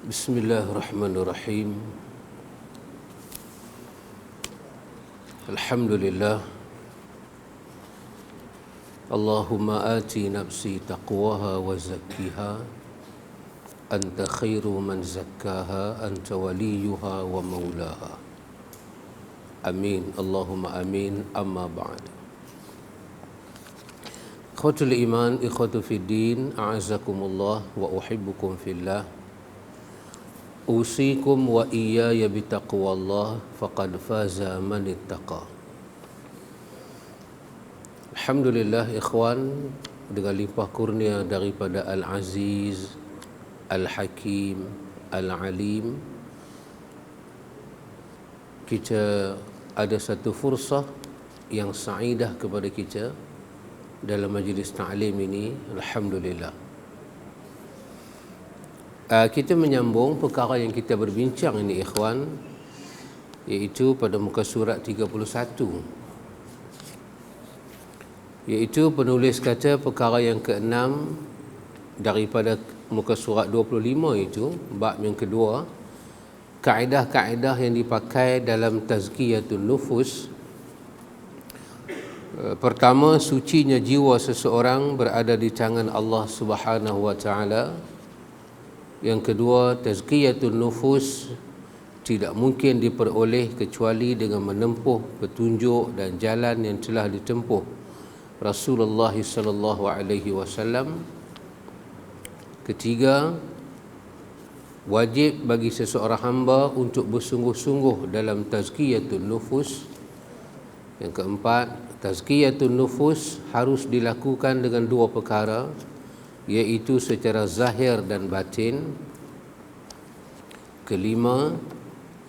Bismillahirrahmanirrahim. Alhamdulillah. Allahumma ati nafsi taqwaha wa zakkiha anta khairu man zakkaha anta waliyuha wa maulaha. Amin. Allahumma amin. Amma ba'd. Ikhwatul iman, ikhwatu fid din, a'azakumullah wa uhibbukum fillah. Usikum wa iyaya bitaqwallah faqad faza man ittaqa. Alhamdulillah ikhwan, dengan limpah kurnia daripada Al-Aziz, Al-Hakim, Al-Alim, kita ada satu fursah yang sa'idah kepada kita dalam majlis ta'lim ini. Alhamdulillah. Kita menyambung perkara yang kita berbincang ini ikhwan, iaitu pada muka surat 31, iaitu penulis kata perkara yang ke-6 daripada muka surat 25, itu bab yang kedua, kaedah-kaedah yang dipakai dalam tazkiyatun nufus. Pertama, sucinya jiwa seseorang berada di tangan Allah Subhanahu wa taala. Yang kedua, tazkiyatun nufus tidak mungkin diperoleh kecuali dengan menempuh petunjuk dan jalan yang telah ditempuh Rasulullah sallallahu alaihi wasallam. Ketiga, wajib bagi seseorang hamba untuk bersungguh-sungguh dalam tazkiyatun nufus. Yang keempat, tazkiyatun nufus harus dilakukan dengan dua perkara, iaitu secara zahir dan batin. Kelima,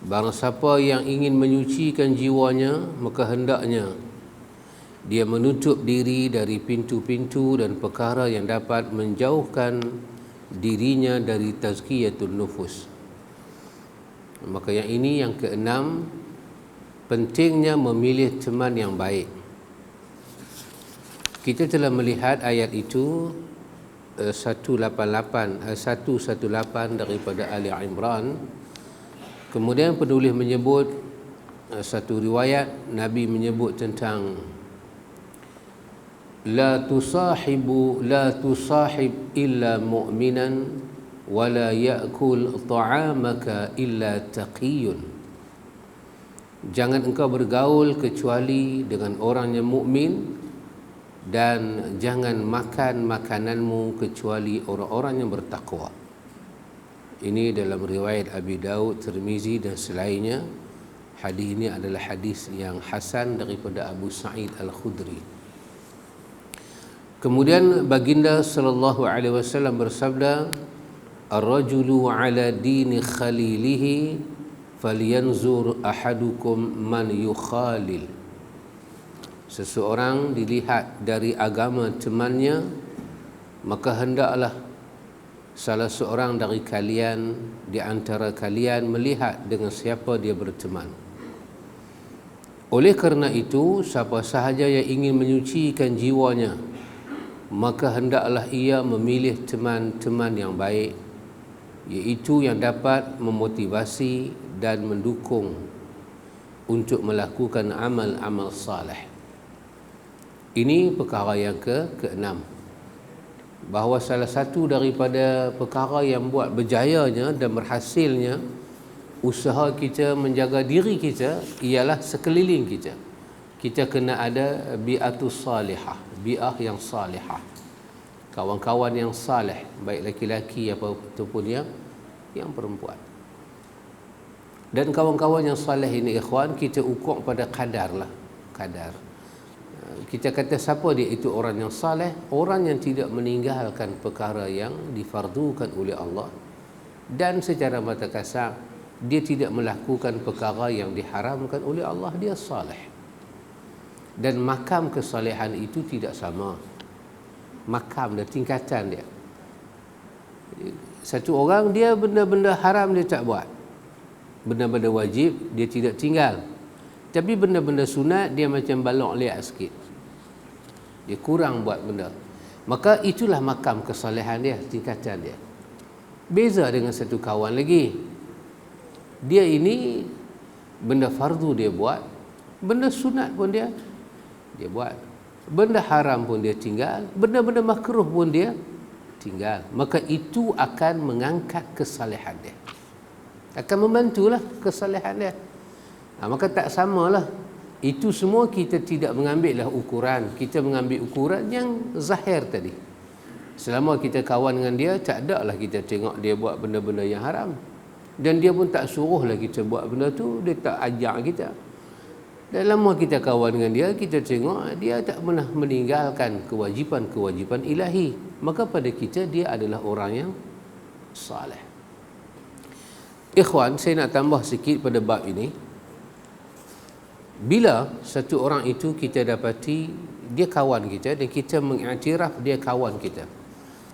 barang siapa yang ingin menyucikan jiwanya, maka hendaknya dia menutup diri dari pintu-pintu dan perkara yang dapat menjauhkan dirinya dari tazkiyatun nufus. Maka yang ini yang keenam, pentingnya memilih teman yang baik. Kita telah melihat ayat itu 118 daripada Ali Imran. Kemudian penulis menyebut satu riwayat Nabi menyebut tentang la tusahib illa mu'minan wa la ya'kul ta'amaka illa taqiyun. Jangan engkau bergaul kecuali dengan orang yang mukmin, dan jangan makan makananmu kecuali orang-orang yang bertakwa. Ini dalam riwayat Abi Daud, Tirmizi dan selainnya. Hadis ini adalah hadis yang hasan daripada Abu Sa'id Al-Khudri. Kemudian baginda sallallahu alaihi wasallam bersabda, "Ar-rajulu ala dini khalilihi falyanzur ahadukum man yukhalil." Seseorang dilihat dari agama temannya, maka hendaklah salah seorang dari kalian, di antara kalian, melihat dengan siapa dia berteman. Oleh kerana itu, siapa sahaja yang ingin menyucikan jiwanya, maka hendaklah ia memilih teman-teman yang baik, iaitu yang dapat memotivasi dan mendukung untuk melakukan amal-amal saleh. Ini perkara yang ke-6, bahawa salah satu daripada perkara yang buat berjayanya dan berhasilnya usaha kita menjaga diri kita ialah sekeliling kita. Kita kena ada bi'atus salihah, bi'ah yang salihah, kawan-kawan yang saleh, baik laki-laki ataupun yang perempuan. Dan kawan-kawan yang saleh ini ikhwan, kita ukur pada kadar. Kita kata siapa dia itu orang yang saleh? Orang yang tidak meninggalkan perkara yang difardukan oleh Allah, dan secara mata kasar dia tidak melakukan perkara yang diharamkan oleh Allah. Dia saleh. Dan makam kesalehan itu tidak sama. Makam dan tingkatan dia. Satu orang dia benda-benda haram dia tak buat, benda-benda wajib dia tidak tinggal, Tapi benda-benda sunat dia macam balok liat sikit. Dia kurang buat benda. Maka itulah makam kesalehan dia, tingkatan dia. Beza dengan satu kawan lagi. Dia ini benda fardu dia buat, benda sunat pun dia buat. Benda haram pun dia tinggal, benda-benda makruh pun dia tinggal. Maka itu akan mengangkat kesalehan dia. Akan membantulah kesalehan dia. Maka tak samalah. Itu semua kita tidak mengambil ukuran. Kita mengambil ukuran yang zahir tadi. Selama kita kawan dengan dia, tak ada lah kita tengok dia buat benda-benda yang haram. Dan dia pun tak suruh lah kita buat benda tu. Dia tak ajak kita. Dan lama kita kawan dengan dia, kita tengok dia tak pernah meninggalkan kewajipan-kewajipan ilahi. Maka pada kita dia adalah orang yang saleh. Ikhwan, saya nak tambah sikit pada bab ini. Bila satu orang itu kita dapati dia kawan kita dan kita mengiktiraf dia kawan kita,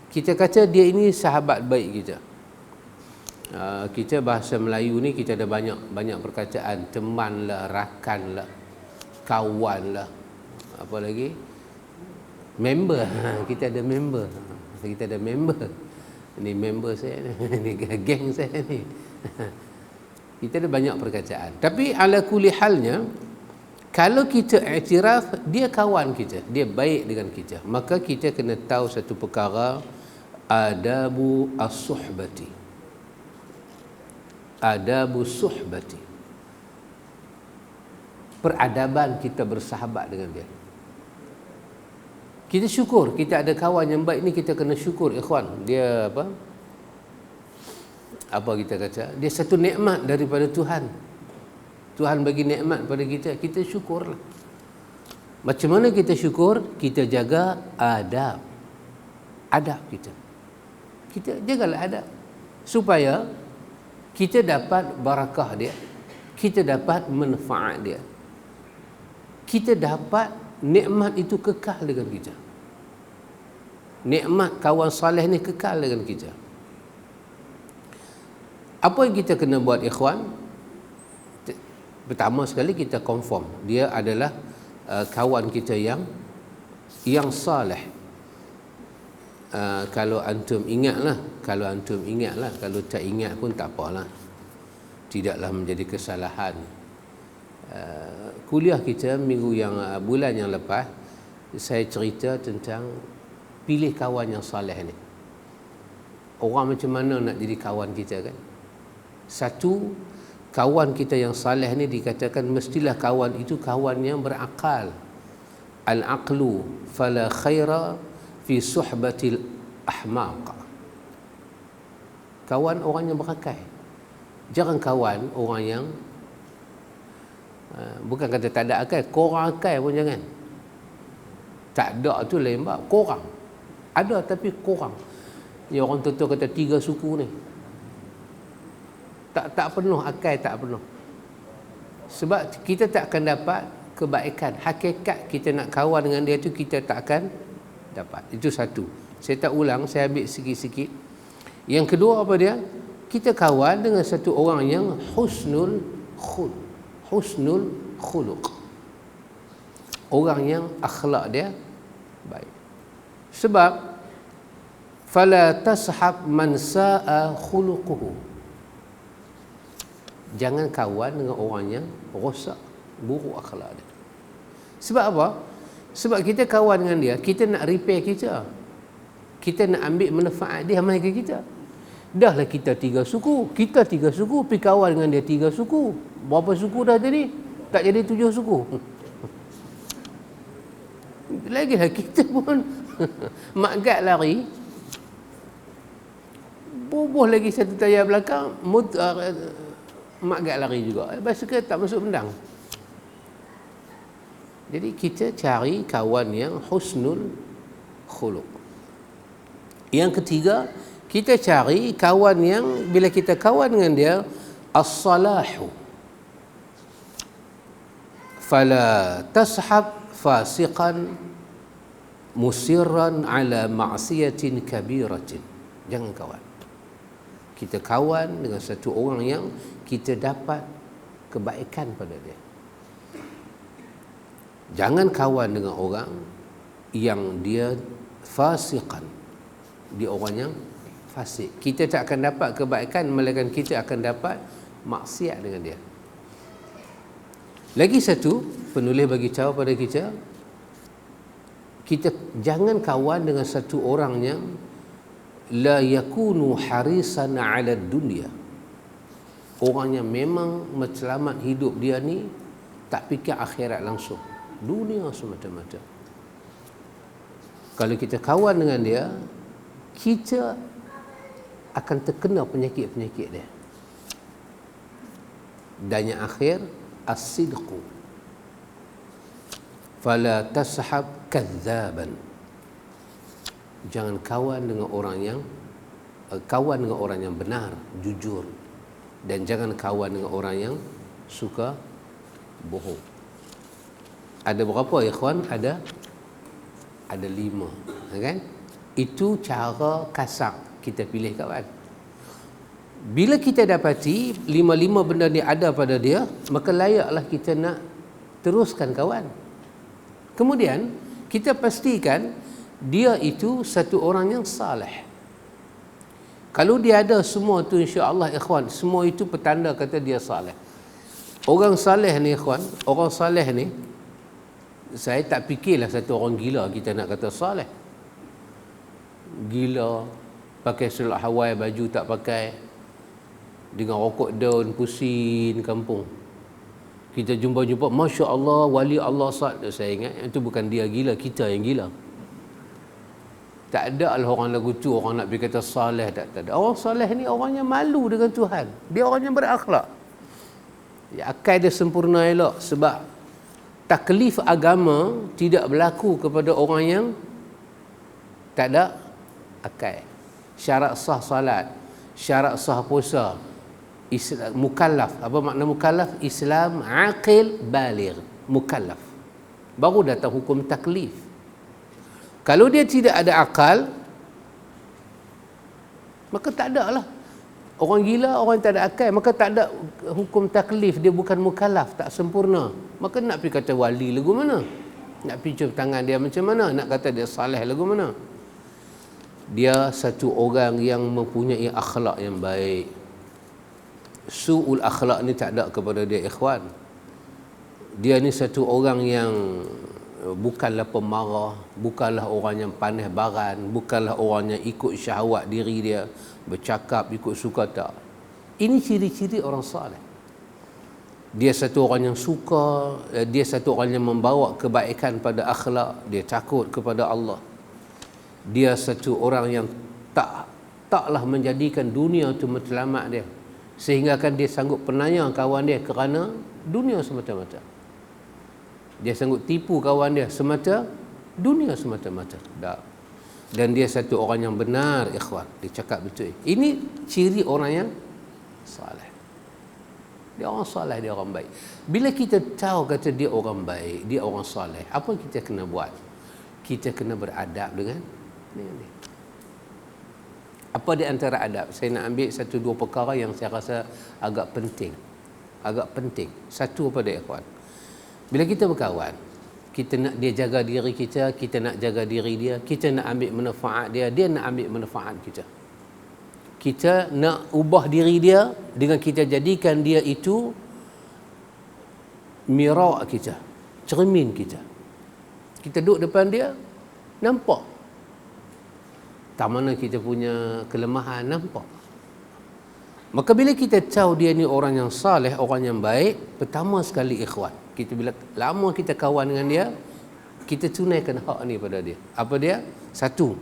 kita kata dia ini sahabat baik kita. Kita bahasa Melayu ni kita ada banyak perkataan, teman lah, rakan lah, kawan lah, apa lagi, member. Kita ada member. Ni member saya ni, geng saya ni. Kita ada banyak perkataan. Tapi ala kulli halnya, kalau kita iktiraf dia kawan kita, dia baik dengan kita, maka kita kena tahu satu perkara, adabu as-suhbati. Adabu suhbati. Peradaban kita bersahabat dengan dia. Kita syukur kita ada kawan yang baik ni, kita kena syukur ikhwan. Dia apa kita kata? Dia satu nikmat daripada Tuhan. Tuhan bagi nikmat pada kita, kita syukurlah. Macam mana kita syukur? Kita jaga adab. Adab kita. Kita jagalah adab. Supaya kita dapat barakah dia. Kita dapat manfaat dia. Kita dapat nikmat itu kekal dengan kita. Nikmat kawan saleh ni kekal dengan kita. Apa yang kita kena buat ikhwan? Pertama sekali kita confirm dia adalah kawan kita yang saleh. Kalau antum ingatlah, kalau tak ingat pun tak apalah. Tidaklah menjadi kesalahan. Kuliah kita bulan yang lepas, saya cerita tentang pilih kawan yang saleh ni. Orang macam mana nak jadi kawan kita kan? Satu, kawan kita yang saleh ni dikatakan mestilah kawan itu kawan yang berakal. Al-aqlu fala khaira fi suhbatil ahmaq. Kawan orang yang berakal. Jangan kawan orang yang bukan kata tak ada akal, korang akal pun jangan. Tak ada tu lain bab, korang. Ada tapi korang. Ni orang tua kata 3 suku ni. Tak penuh akal, tak penuh. Sebab kita tak akan dapat kebaikan. Hakikat kita nak kawan dengan dia tu kita tak akan dapat. Itu satu. Saya tak ulang, saya ambil sikit-sikit. Yang kedua apa dia? Kita kawan dengan satu orang yang husnul khuluq. Orang yang akhlak dia baik. Sebab fala tashab man sa'a khuluquhu. Jangan kawan dengan orang yang rosak, buruk akhlak dia. Sebab apa? Sebab kita kawan dengan dia, kita nak repair kita. Kita nak ambil manfaat dia sama kita. Dah lah kita 3 suku. Kita 3 suku, pergi kawan dengan dia 3 suku. Berapa suku dah jadi? Tak jadi 7 suku. Lagilah kita pun mak-gat lari. Bubuh lagi satu tayar belakang, mak-gat lari juga. Basikal tak masuk pendang. Jadi kita cari kawan yang husnul khuluq. Yang ketiga, kita cari kawan yang bila kita kawan dengan dia, as-salahu. Fala tashab fasiqan musirran ala ma'siyatin kabiratin. Jangan kawan. Kita kawan dengan satu orang yang kita dapat kebaikan pada dia. Jangan kawan dengan orang yang dia fasiqan. Dia orang yang fasik. Kita tak akan dapat kebaikan, melainkan kita akan dapat maksiat dengan dia. Lagi satu, penulis bagi tahu pada kita, kita jangan kawan dengan satu orang yang la yakunu harisan ala dunia. Orang yang memang selamat hidup dia ni tak fikir akhirat langsung, dunia semata-mata. Kalau kita kawan dengan dia, kita akan terkena penyakit-penyakit dia. Dan yang akhir, as-sidqu fala tashab kadzaban. Jangan kawan dengan orang yang benar, jujur, dan jangan kawan dengan orang yang suka bohong. Ada berapa ikhwan? Ada 5, kan? Itu cara kasar kita pilih kawan. Bila kita dapati 5 benda ni ada pada dia, maka layaklah kita nak teruskan kawan. Kemudian kita pastikan dia itu satu orang yang saleh. Kalau dia ada semua tu, insya-Allah ikhwan, semua itu petanda kata dia saleh. Orang saleh ni ikhwan, orang saleh ni, saya tak fikirlah satu orang gila kita nak kata saleh. Gila, pakai seluar Hawaii, baju tak pakai, dengan rokok daun pusing kampung. Kita jumpa-jumpa, Masya Allah, wali Allah sat. Saya ingat itu bukan dia gila, kita yang gila. Tak ada lah orang lagu tu orang nak pergi kata saleh, tak ada. Orang saleh ni orang yang malu dengan Tuhan. Dia orang yang berakhlak. Ya, akal dia sempurna elok, sebab taklif agama tidak berlaku kepada orang yang tak ada akal. Syarat sah salat, syarat sah puasa, mukallaf. Apa makna mukallaf? Islam aqil baligh, mukallaf. Baru datang hukum taklif. Kalau dia tidak ada akal, maka tak ada lah. Orang gila, orang tak ada akal, maka tak ada hukum taklif. Dia bukan mukallaf, tak sempurna. Maka nak pergi kata wali lagu mana? Nak pergi cium tangan dia macam mana? Nak kata dia saleh lagu mana? Dia satu orang yang mempunyai akhlak yang baik. Su'ul akhlak ni tak ada kepada dia ikhwan. Dia ni satu orang yang bukanlah pemarah, bukanlah orang yang panas baran, bukanlah orang yang ikut syahwat diri dia, bercakap ikut suka, tak. Ini ciri-ciri orang saleh. Dia satu orang yang suka, dia satu orang yang membawa kebaikan pada akhlak, dia takut kepada Allah. Dia satu orang yang taklah menjadikan dunia itu matlamat dia, sehingga kan dia sanggup penanya kawan dia kerana dunia semata-mata. Dia sanggup tipu kawan dia semata dunia semata-mata. Tak. Dan dia satu orang yang benar ikhwan, dia cakap betul. Ini ciri orang yang saleh. Dia orang saleh, dia orang baik. Bila kita tahu kata dia orang baik, dia orang saleh, apa kita kena buat? Kita kena beradab dengan dia. Apa di antara adab? Saya nak ambil 1-2 perkara yang saya rasa agak penting. Satu apa dia ikhwan? Bila kita berkawan, kita nak dia jaga diri kita, kita nak jaga diri dia, kita nak ambil manfaat dia, dia nak ambil manfaat kita. Kita nak ubah diri dia dengan kita jadikan dia itu mirak kita, cermin kita. Kita duduk depan dia, nampak tak mana kita punya kelemahan, nampak. Maka bila kita tahu dia ni orang yang saleh, orang yang baik, pertama sekali ikhwan, kita bila lama kita kawan dengan dia, kita tunaikan hak ni pada dia. Apa dia? Satu,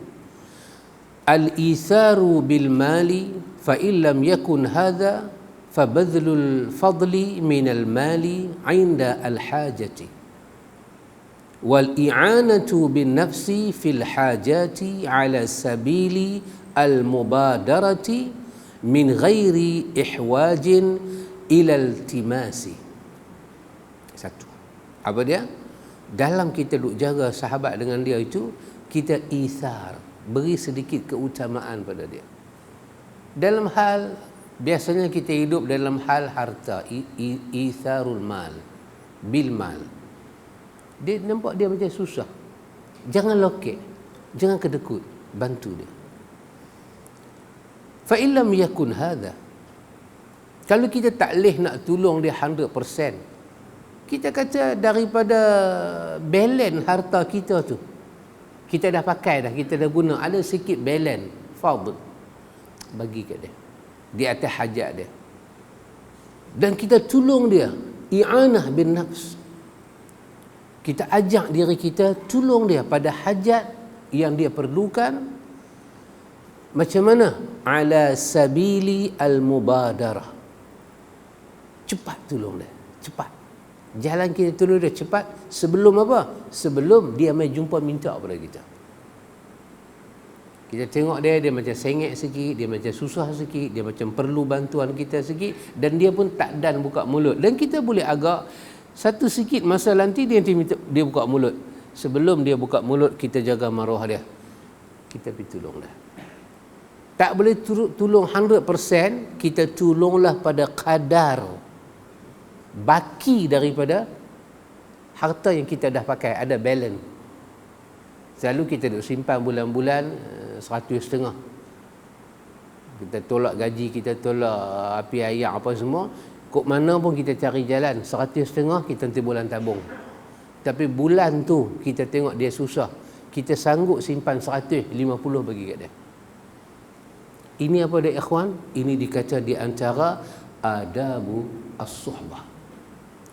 al-itharu bil mali fa illam yakun hadha fa badlul fadli min al mali 'inda al hajati wal i'anatu bin nafsi fil hajati ala sabili al mubadarati min ghairi ihwajin ila iltimasi. Satu. Apa dia? Dalam kita duk jaga sahabat dengan dia itu, kita ithar, beri sedikit keutamaan pada dia. Dalam hal, biasanya kita hidup dalam hal harta, itharul mal, bil mal. Dia nampak dia macam susah. Jangan lokek, jangan kedekut, bantu dia. Fa illam yakun hadha, kalau kita tak leh nak tolong dia 100%, kita kata daripada balance harta kita tu, kita dah pakai dah, kita dah guna, ada sikit balance, fadl, bagi kat dia di atas hajat dia, dan kita tolong dia, i'anah bin nafs. Kita ajak diri kita tolong dia pada hajat yang dia perlukan. Macam mana? Ala sabili al-mubadarah. Cepat tolong dia, cepat. Jalan kita tolong dia cepat. Sebelum apa? Sebelum dia mai jumpa minta pada kita. Kita tengok dia macam sengit sikit, dia macam susah sikit, dia macam perlu bantuan kita sikit, dan dia pun tak dan buka mulut. Dan kita boleh agak satu sikit masa nanti dia buka mulut. Sebelum dia buka mulut, kita jaga maruah dia. Kita pergi tolong dia. Tak boleh tolong 100%, kita tolonglah pada kadar baki daripada harta yang kita dah pakai, ada balance. Selalu kita duk simpan bulan-bulan 100.5. Kita tolak gaji, kita tolak api ayak apa semua. Kok mana pun kita cari jalan 100.5, kita nanti bulan tabung. Tapi bulan tu kita tengok dia susah, kita sanggup simpan 150 bagi kat dia. Ini apa dia ikhwan? Ini dikata di antara adabu as-suhbah.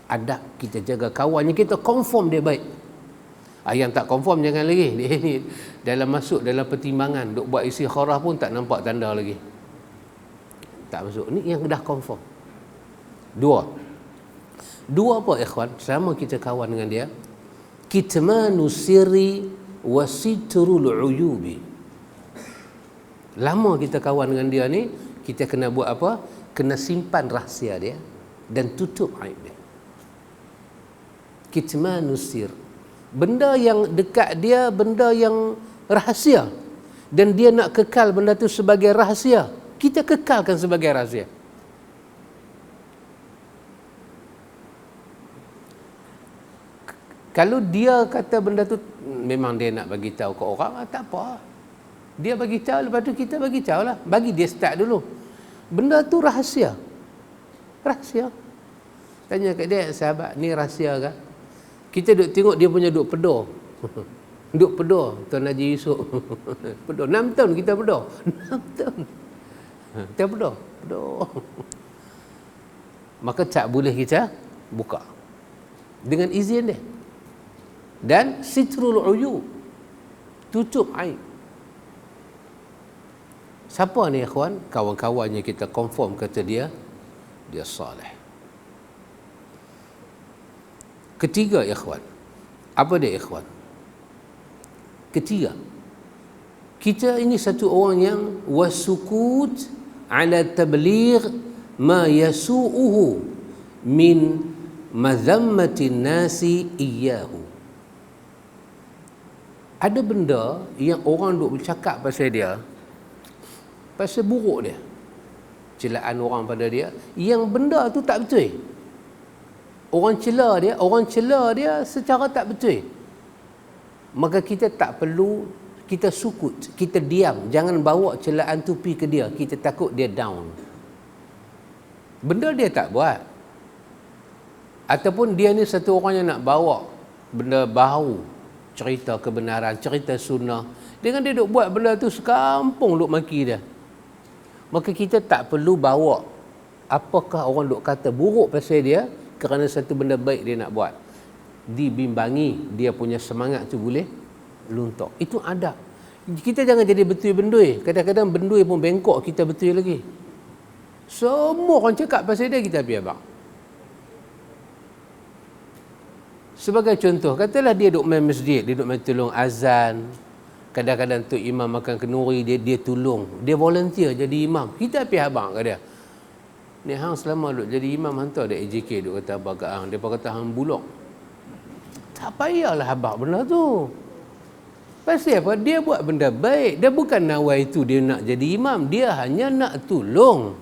Adab kita jaga kawan yang kita confirm dia baik. Yang tak confirm jangan lagi. Dia ni dalam masuk dalam pertimbangan, duk buat istikharah pun tak nampak tanda lagi. Tak masuk. Ni yang dah confirm. Dua apa ikhwan? Selama kita kawan dengan dia, kitmanu sirri wa sitrul uyubi. Lama kita kawan dengan dia ni, kita kena buat apa? Kena simpan rahsia dia dan tutup aib dia. Kitmanu sir, benda yang dekat dia, benda yang rahsia, dan dia nak kekal benda tu sebagai rahsia, kita kekalkan sebagai rahsia. Kalau dia kata benda tu memang dia nak bagi tahu ke orang, tak apa. Dia bagi tahu, lepas tu kita bagi tahu lah. Bagi dia start dulu. Benda tu rahsia. Rahsia. Tanya kat dia, sahabat, ni rahsia ke? Kita duk tengok dia punya duk pedor. Duk pedor, Tuan Haji Yusof. Pedor. 6 tahun kita pedor. 6 tahun. Kita pedor. Maka tak boleh kita buka. Dengan izin dia. Dan sitrul uyub, tutup aib. Siapa ni ikhwan? Kawan-kawannya kita confirm kata dia salih. Ketiga ikhwan, apa dia ikhwan? Ketiga, kita ini satu orang yang wasukut ala tabligh ma yasu'uhu min madhammatin nasi iyyahu. Ada benda yang orang duk bercakap pasal dia, pasal buruk dia, celaan orang pada dia, yang benda tu tak betul. Orang cela dia secara tak betul. Maka kita tak perlu, kita sukut, kita diam, jangan bawa celaan tu pergi ke dia, kita takut dia down. Benda dia tak buat, ataupun dia ni satu orang yang nak bawa benda baru, cerita kebenaran, cerita sunnah, dengan dia duk buat benda tu sekampung duk maki dia. Maka kita tak perlu bawa apakah orang duk kata buruk pasal dia, kerana satu benda baik dia nak buat. Dibimbangi, dia punya semangat tu boleh luntok. Itu adab. Kita jangan jadi betul bendui. Kadang-kadang bendui pun bengkok, kita betul lagi. Semua orang cakap pasal dia, kita pergi abang. Sebagai contoh, katalah dia duk main masjid, dia duk main tolong azan. Kadang-kadang tu imam makan kenduri, dia tolong. Dia volunteer jadi imam. Kita pergi abang kat dia. Ni hang selama duk jadi imam, hantar dia AJK duk kata abang kat hang. Dia kata hang bulok. Tak payahlah abang benda tu. Pasal apa? Dia buat benda baik. Dia bukan nawai itu dia nak jadi imam. Dia hanya nak tolong.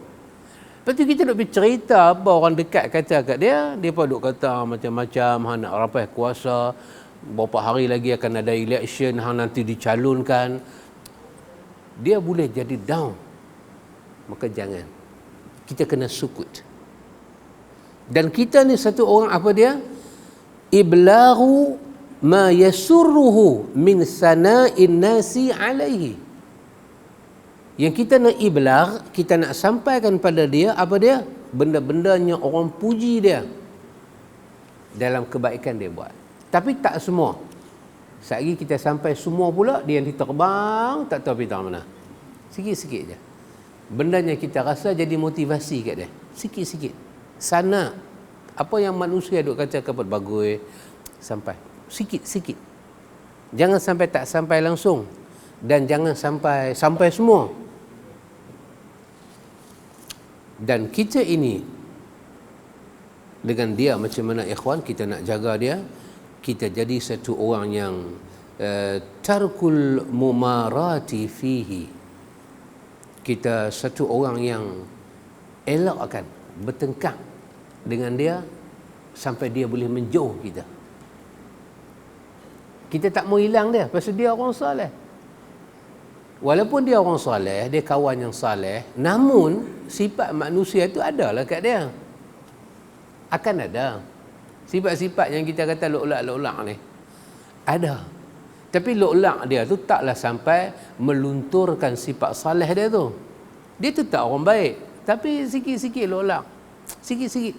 Lepas tu kita duk pergi cerita apa orang dekat kata kat dia pun duk kata macam-macam, hang nak rapat kuasa, berapa hari lagi akan ada election, hang nanti dicalonkan. Dia boleh jadi down. Maka jangan. Kita kena sukut. Dan kita ni satu orang apa dia? Iblaghu ma yasurruhu min sana'in nasi alaihi. Yang kita nak iblag, kita nak sampaikan pada dia apa dia? Benda-bendanya orang puji dia dalam kebaikan dia buat. Tapi tak semua. Sekali kita sampai semua pula, dia yang diterbang, tak tahu pergi mana. Sikit-sikit je. Bendanya kita rasa jadi motivasi kat dia. Sikit-sikit. Sana. Apa yang manusia duk kata kepada bagus, sampai. Sikit-sikit. Jangan sampai tak sampai langsung. Dan jangan sampai semua. Dan kita ini, dengan dia macam mana ikhwan, kita nak jaga dia. Kita jadi satu orang yang tarkul mumarati fihi. Kita satu orang yang elakkan bertengkar dengan dia sampai dia boleh menjauh kita. Kita tak mau hilang dia pasal dia orang soleh. Walaupun dia orang soleh, dia kawan yang soleh, namun sifat manusia itu adalah kat dia. Akan ada. Sifat-sifat yang kita kata lok-lak ni ada. Tapi lok-lak dia tu taklah sampai melunturkan sifat saleh dia tu. Dia tu tak orang baik. Tapi sikit-sikit lok-lak. Sikit-sikit.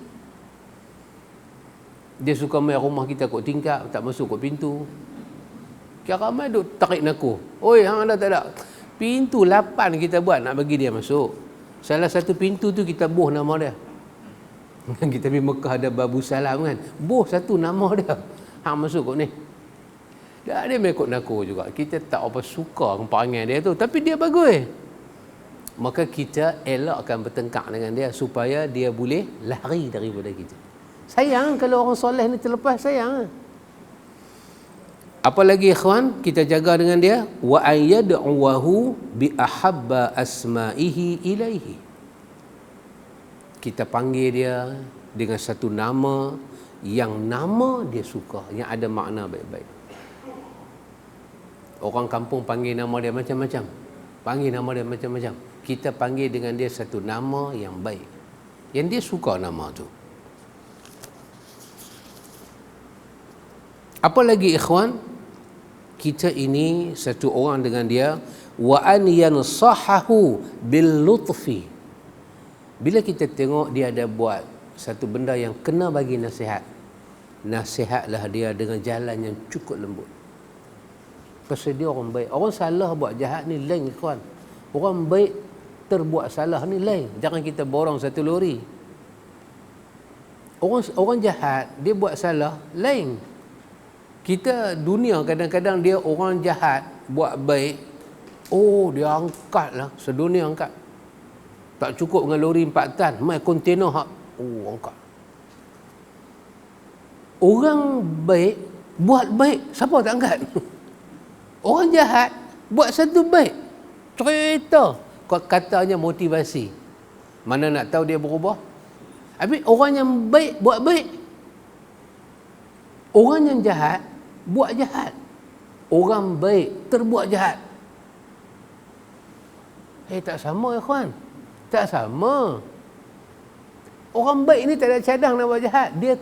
Dia suka main rumah kita kot tingkap, tak masuk kot pintu. Kira ramai duk tarik naku. Oi, hang ada tak ada? Pintu 8 kita buat nak bagi dia masuk. Salah satu pintu tu kita boh nama dia. Kita pergi Mekah ada Babu Salam kan. Boh satu nama dia. Hang masuk kot ni. Dia mekot naku juga. Kita tak apa suka perangai dia tu. Tapi dia bagus. Maka kita elakkan bertengkar dengan dia supaya dia boleh lari daripada kita. Sayang kalau orang soleh ni terlepas, sayang. Apalagi ikhwan, kita jaga dengan dia. Wa ayyad'uwahu bi ahabba asma'ihi ilaihi. Kita panggil dia dengan satu nama yang nama dia suka, yang ada makna baik-baik. Orang kampung panggil nama dia macam-macam. Panggil nama dia macam-macam. Kita panggil dengan dia satu nama yang baik. Yang dia suka nama tu. Apa lagi ikhwan? Kita ini satu orang dengan dia. Wa an yansahahu bil lutfi. Bila kita tengok dia ada buat satu benda yang kena bagi nasihat, nasihatlah dia dengan jalan yang cukup lembut. Pasal dia orang baik. Orang salah buat jahat ni lain kawan. Orang baik terbuat salah ni lain. Jangan kita borong satu lori. Orang jahat dia buat salah lain. Kita dunia kadang-kadang dia orang jahat buat baik. Oh, dia angkat lah. Sedunia angkat. Tak cukup dengan lori 4 tan. Mai kontainer hak. Oh, angkat. Orang baik buat baik. Siapa tak angkat? Orang jahat buat satu baik. Cerita. Katanya motivasi. Mana nak tahu dia berubah? Habis orang yang baik buat baik. Orang yang jahat buat jahat. Orang baik terbuat jahat. Tak sama ya kawan. Tak sama. Orang baik ni tak ada cadang nak buat jahat. Dia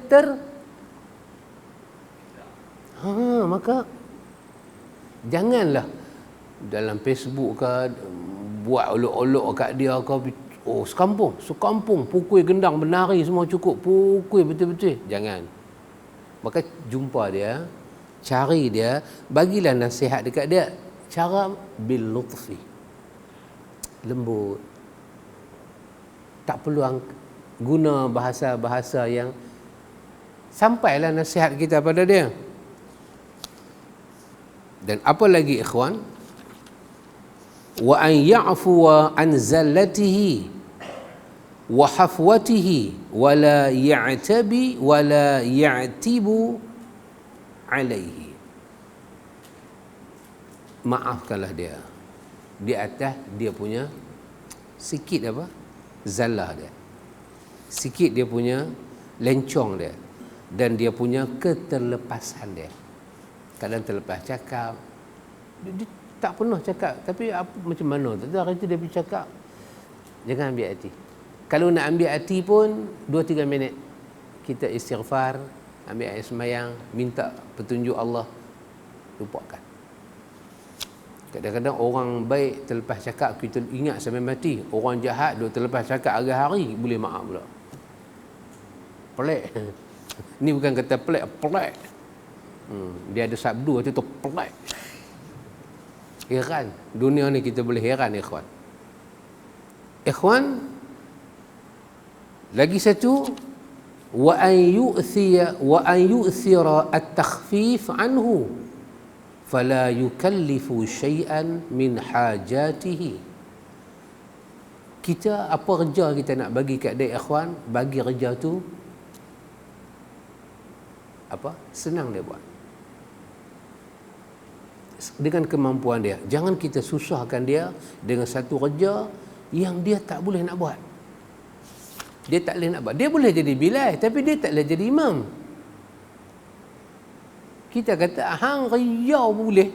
maka janganlah dalam Facebook ke buat olok-olok kat dia ke. Oh, sekampung pukul gendang menari semua cukup, pukul betul-betul. Jangan. Maka jumpa dia, cari dia, bagilah nasihat dekat dia. Cara bil lutfi, lembut. Tak perlu guna bahasa-bahasa yang sampailah nasihat kita pada dia. Dan apa lagi ikhwan? Wa an ya'fuwa an zallatihi wa hafwatihi wa la ya'tabi wa la ya'tibu alaihi. Maafkanlah dia di atas dia punya sikit zallah dia. sikit dia punya lencong dia dan dia punya keterlepasan dia. Kadang terlepas cakap, dia tak pernah cakap, tapi apa, macam mana tak tahu, hari tu dia bercakap. Jangan ambil hati. Kalau nak ambil hati pun 2-3 minit kita istighfar, ambil air semayang, minta petunjuk Allah, lupakan. Kadang-kadang orang baik terlepas cakap kita ingat sampai mati. Orang jahat duk terlepas cakap hari-hari boleh maaf pula. Pelik. Ni bukan kata pelik, pelik. Dia ada sabdu tu pelik. Heran. Dunia ni kita boleh heran, ikhwan. Ikhwan, lagi satu, wa an yu'thira at-takhfif anhu fala yukallifu syai'an min hajatihi. Kita apa kerja kita nak bagi kat dia, ikhwan, bagi kerja tu apa? Senang dia buat. Dengan kemampuan dia. Jangan kita susahkan dia dengan satu kerja yang dia tak boleh nak buat. Dia tak boleh nak buat. Dia boleh jadi bilal, tapi dia tak boleh jadi imam. Kita kata hang riau boleh.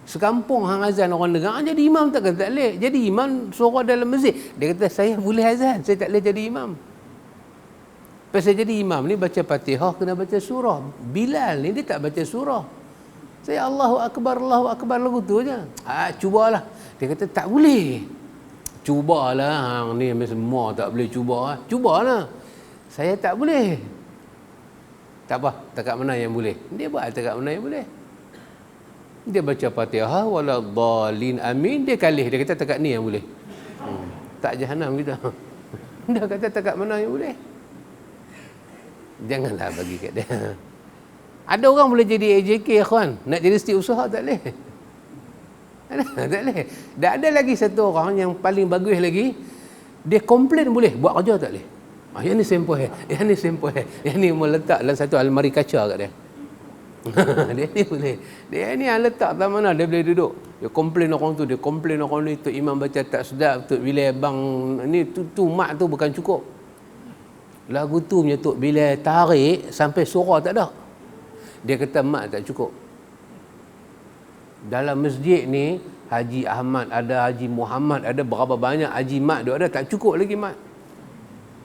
Sekampung hang azan orang dengar, jadi imam tak kata tak boleh. Jadi imam suara dalam masjid. Dia kata saya boleh azan, saya tak boleh jadi imam. Pasal jadi imam ni baca Fatihah kena baca surah. Bilal ni dia tak baca surah. Saya Allahu Akbar lagu tu aja. Cubalah. Dia kata tak boleh. Cubalah hang ni semua tak boleh cuba. Cubalah. Saya tak boleh. Tak apa, takat mana yang boleh. Dia buat takat mana yang boleh. Dia baca Fatihah waladhdallin amin, dia kalih. Dia kata takat ni yang boleh. Tak jahanam kita. Dia kata takat mana yang boleh. Janganlah bagi kat dia. Ada orang boleh jadi AJK, ikhwan. Nak jadi setiausaha tak boleh. Tak boleh. Dah ada lagi satu orang yang paling bagus lagi. Dia komplain boleh, buat kerja tak boleh. Yang ni sempoi, yang ni sempoi, yang ni mau letak dalam satu almari kaca kat dia. Dia ni boleh. Dia ni yang letak tak mana dia boleh duduk. Dia komplain orang tu, dia komplain orang ni, Tok Imam baca tak sedap, Tok Bilal bang ni tu mak tu bukan cukup. Lagu tu punya Tok Bilal tarik sampai suara tak ada. Dia kata mak tak cukup. Dalam masjid ni Haji Ahmad ada, Haji Muhammad ada, berapa banyak Haji Mat dia ada, tak cukup lagi mat.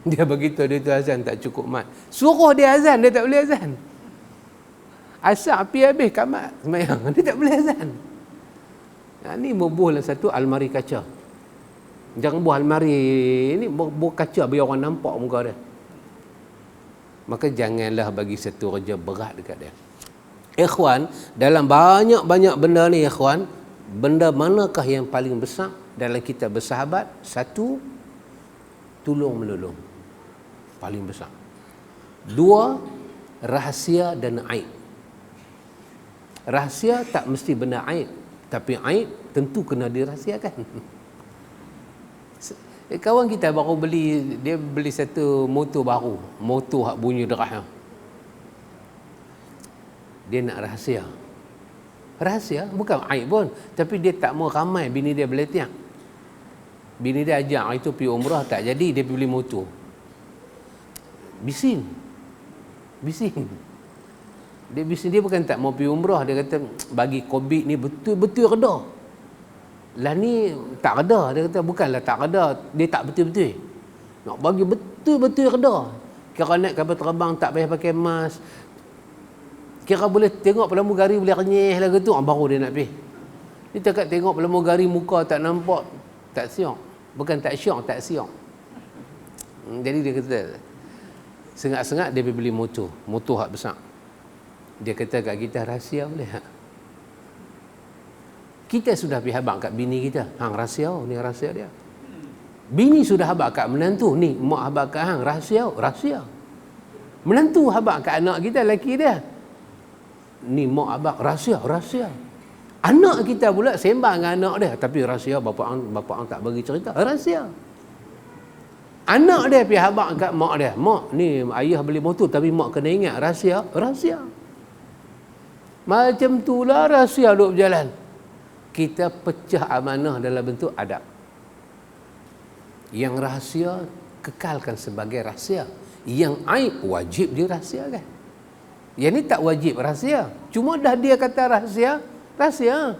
Dia beritahu dia tu azan tak cukup mat. Suruh dia azan, dia tak boleh azan. Asar api habis kamat semayang, dia tak boleh azan. Ni bubuh lah satu almari kaca. Jangan buah almari ni, buah kaca biar orang nampak muka dia. Maka janganlah bagi satu kerja berat dekat dia. Ikhwan, dalam banyak-banyak benda ni, ikhwan, benda manakah yang paling besar dalam kita bersahabat? Satu, tolong menolong. Paling besar. Dua, rahsia dan aib. Rahsia tak mesti benda aib, tapi aib tentu kena dirahsiakan. Kawan kita baru beli, dia beli satu motor baru, motor hak bunyi derah. Dia nak rahsia. Rahsia bukan aib pun, tapi dia tak mau ramai bini dia beletiak. Bini dia ajak itu pergi umrah tak jadi, dia beli motor. Bising. Dia bising, dia bukan tak mau pergi umrah, dia kata bagi COVID ni betul-betul reda. Lah ni tak reda, dia kata bukanlah tak reda, dia tak betul-betul. Nak bagi betul-betul reda. Kira naik kapal terbang tak payah pakai mask. Kira boleh tengok pramugari boleh renyeh lagu tu, baru dia nak pergi. Dia cakap tengok pramugari muka tak nampak, tak siok. Bukan tak syok, tak siok. Jadi dia kata sengak-sengak dia pergi beli motor hak besar. Dia kata kat kita rahsia boleh tak? Kita sudah pergi habaq kat bini kita, hang rahsia, ni rahsia dia. Bini sudah habaq kat menantu, ni mak habaq kat hang, rahsia. Menantu habaq kat anak kita, lelaki dia, ni mak habaq, rahsia. Anak kita pula sembang dengan anak dia, tapi rahsia, bapa hang tak bagi cerita, rahsia. Anak dia pergi habaq kat mak dia, mak ni ayah beli motor tapi mak kena ingat, rahsia. Macam itulah rahsia duk berjalan. Kita pecah amanah dalam bentuk adab. Yang rahsia kekalkan sebagai rahsia. Yang aib wajib dirahsiakan. Yang ni tak wajib rahsia. Cuma dah dia kata rahsia, rahsia.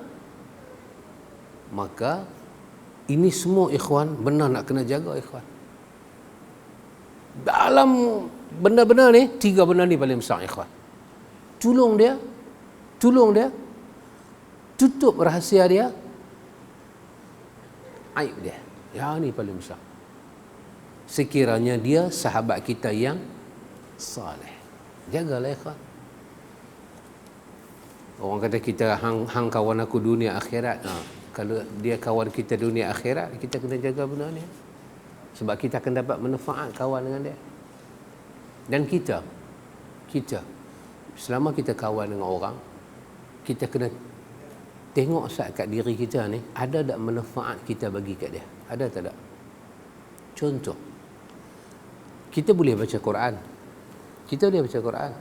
Maka ini semua ikhwan benar nak kena jaga ikhwan. Dalam benda-benda ni, 3 benda ni paling besar ikhwan. Tolong dia, tutup rahsia dia, aib dia. Yang ni paling besar. Sekiranya dia sahabat kita yang saleh. Jagalah ikhwan. Orang kata kita hang kawan aku dunia akhirat. Kalau dia kawan kita dunia akhirat, kita kena jaga benda ni. Sebab kita akan dapat manfaat kawan dengan dia. Dan kita selama kita kawan dengan orang, kita kena tengok sat kat diri kita ni, ada tak manfaat kita bagi kat dia? Ada tak ada? Contoh, kita boleh baca Quran. Kita boleh baca Quran.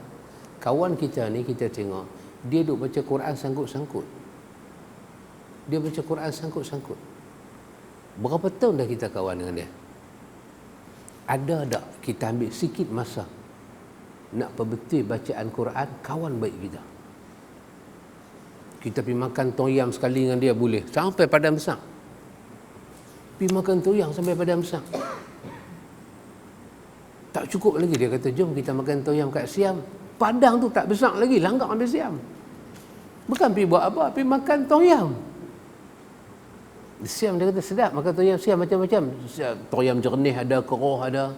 Kawan kita ni kita tengok, dia duk baca Quran sangkut-sangkut. Dia baca Quran sangkut-sangkut. Berapa tahun dah kita kawan dengan dia? Ada tak kita ambil sikit masa nak perbetul bacaan Quran, kawan baik kita. Kita pergi makan toyam sekali dengan dia boleh, sampai Padang Besar. Pergi makan toyam sampai Padang Besar. Tak cukup lagi, dia kata jom kita makan toyam kat Siam. Padang tu tak besar lagi, langgar ambil Siam. Bukan pergi buat apa, pergi makan toyam. Di Siam dia kata sedap makan toyam Siam, macam-macam. Toyam jernih ada, keruh ada,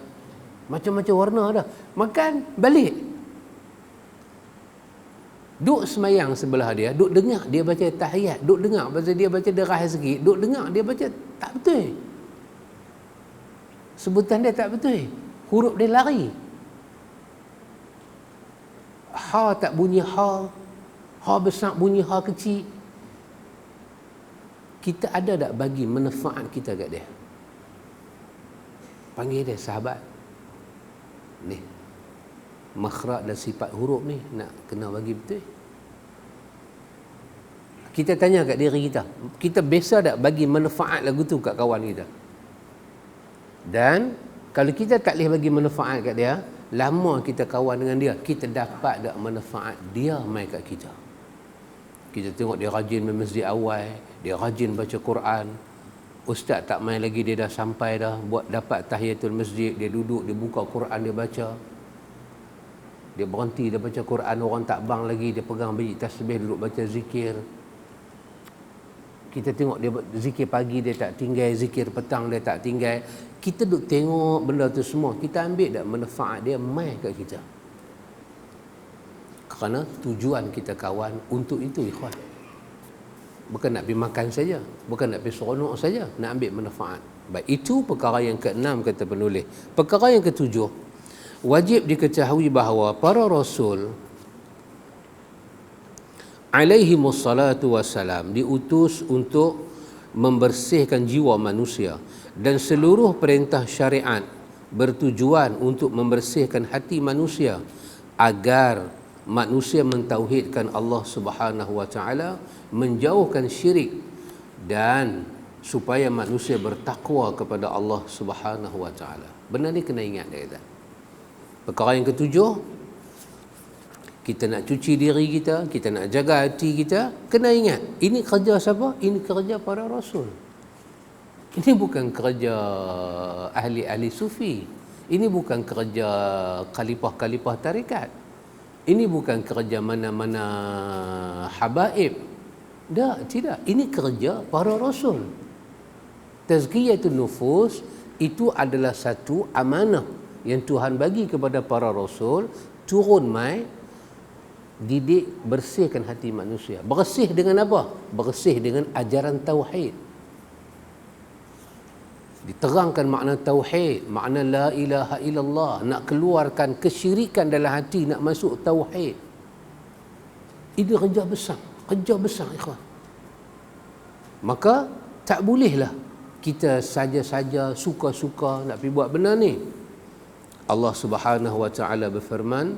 macam-macam warna ada. Makan, balik. Duk semayang sebelah dia, duk dengar dia baca tahiyat, duk dengar pasal dia baca derah sikit, duk dengar dia baca tak betul. Sebutan dia tak betul. Huruf dia lari. Ha tak bunyi ha. Ha besar bunyi ha kecil. Kita ada tak bagi manfaat kita kat dia? Panggil dia sahabat. Ni, makhraj dan sifat huruf ni nak kena bagi betul. Kita tanya kat diri kita, kita biasa tak bagi manfaat lagu tu kat kawan kita? Dan kalau kita tak boleh bagi manfaat kat dia, lama kita kawan dengan dia, kita dapat tak manfaat dia mai kat kita? Kita tengok dia rajin main masjid awal, dia rajin baca Quran. Ustaz tak main lagi, dia dah sampai dah buat dapat tahiyatul masjid, dia duduk, dia buka Quran, dia baca. Dia berhenti, dia baca Quran, orang tak bang lagi, dia pegang biji tasbih, duduk baca zikir. Kita tengok dia zikir pagi dia tak tinggal, zikir petang dia tak tinggal. Kita duduk tengok benda tu semua, kita ambil tak manfaat dia mai kat kita? Kerana tujuan kita kawan untuk itu ikhwan. Bukan nak pergi makan saja, bukan nak pergi seronok saja, nak ambil manfaat. Baik, itu perkara yang ke-6 kata penulis. Perkara yang ke-7, wajib diketahui bahawa para rasul alaihimus salatu wassalam diutus untuk membersihkan jiwa manusia, dan seluruh perintah syariat bertujuan untuk membersihkan hati manusia agar manusia mentauhidkan Allah Subhanahu wa taala, menjauhkan syirik, dan supaya manusia bertakwa kepada Allah Subhanahu wa taala. Benda ni kena ingat dia kata. Perkara yang ke-7, kita nak cuci diri kita, kita nak jaga hati kita, kena ingat, ini kerja siapa? Ini kerja para rasul. Ini bukan kerja ahli-ahli sufi. Ini bukan kerja khalifah-khalifah tarikat. Ini bukan kerja mana-mana habaib. Tidak. Ini kerja para rasul. Tazkiyatun nufus itu adalah satu amanah yang Tuhan bagi kepada para rasul, turun mai didik bersihkan hati manusia. Bersih dengan apa? Bersih dengan ajaran tauhid. Diterangkan makna tauhid, makna la ilaha illallah, nak keluarkan kesyirikan dalam hati, nak masuk tauhid. Ini kerja besar ikhwan. Maka tak bolehlah kita saja-saja suka-suka nak pergi buat benda ni. Allah Subhanahu wa taala berfirman,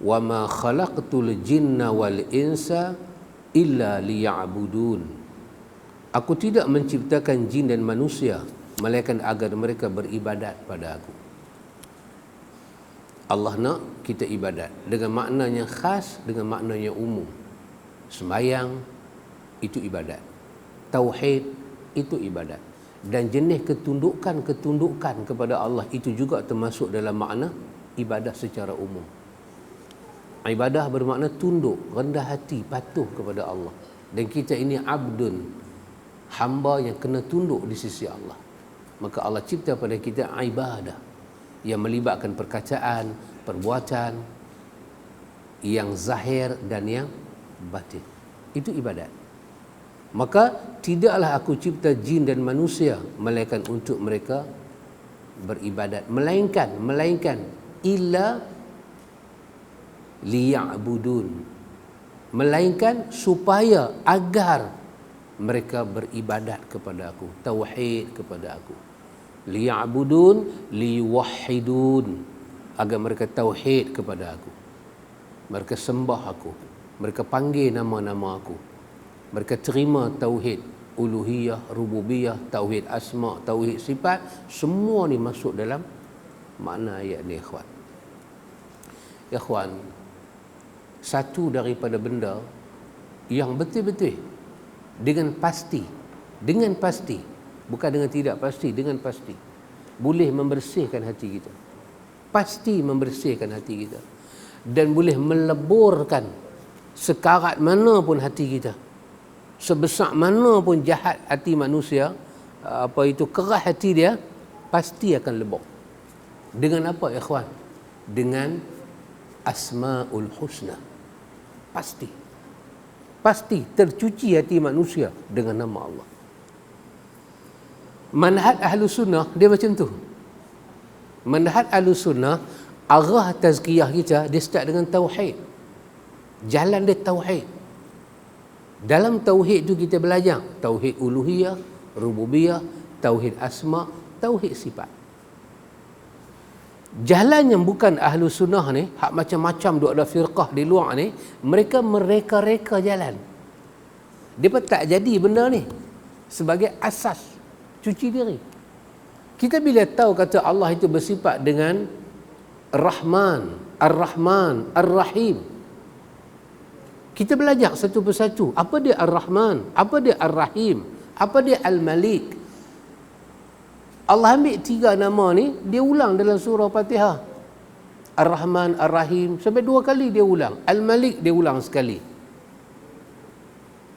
"Wa ma khalaqtul jinna wal insa illa liya'budun." Aku tidak menciptakan jin dan manusia melainkan agar mereka beribadat pada aku. Allah nak kita ibadat dengan maknanya khas, dengan maknanya umum. Sembahyang itu ibadat, tauhid itu ibadat, dan jenis ketundukan kepada Allah itu juga termasuk dalam makna ibadah secara umum. Ibadah bermakna tunduk, rendah hati, patuh kepada Allah. Dan kita ini abdun, hamba yang kena tunduk di sisi Allah. Maka Allah cipta pada kita ibadah yang melibatkan perkataan, perbuatan yang zahir dan yang batin. Itu ibadat. Maka tidaklah aku cipta jin dan manusia melainkan untuk mereka beribadat, melainkan illa liya'budun, melainkan supaya, agar mereka beribadat kepada aku, tauhid kepada aku. Liya'budun, liwahidun, agar mereka tauhid kepada aku, mereka sembah aku, mereka panggil nama-nama aku, mereka terima tauhid uluhiyah, rububiyah, tauhid asma, tauhid sifat. Semua ni masuk dalam makna ayat ni, ikhwan. Ikhwan, satu daripada benda yang betul-betul dengan pasti, bukan dengan tidak pasti, dengan pasti boleh membersihkan hati kita, pasti membersihkan hati kita, dan boleh meleburkan sekarat mana pun hati kita, sebesar mana pun jahat hati manusia, keras hati dia, pasti akan lebur. Dengan apa, ikhwan? Dengan Asmaul Husna. Pasti tercuci hati manusia dengan nama Allah. Manhaj Ahlus Sunnah dia macam tu. Manhaj Ahlus Sunnah, arah tazkiyah kita dia start dengan tauhid. Jalan dia tauhid. Dalam tauhid tu kita belajar tauhid uluhiyah, rububiyah, tauhid asma, tauhid sifat. Jalan yang bukan ahlu sunnah ni, hak macam-macam duk ada firqah di luar ni, mereka mereka jalan. Dia pun tak jadi benda ni sebagai asas cuci diri. Kita bila tahu kata Allah itu bersifat dengan Rahman, Ar-Rahman, Ar-Rahim, kita belajar satu persatu. Apa dia Ar-Rahman? Apa dia Ar-Rahim? Apa dia Al-Malik? Allah ambil 3 nama ni, dia ulang dalam surah Fatihah. Ar-Rahman, Ar-Rahim, sampai 2 kali dia ulang. Al-Malik dia ulang sekali.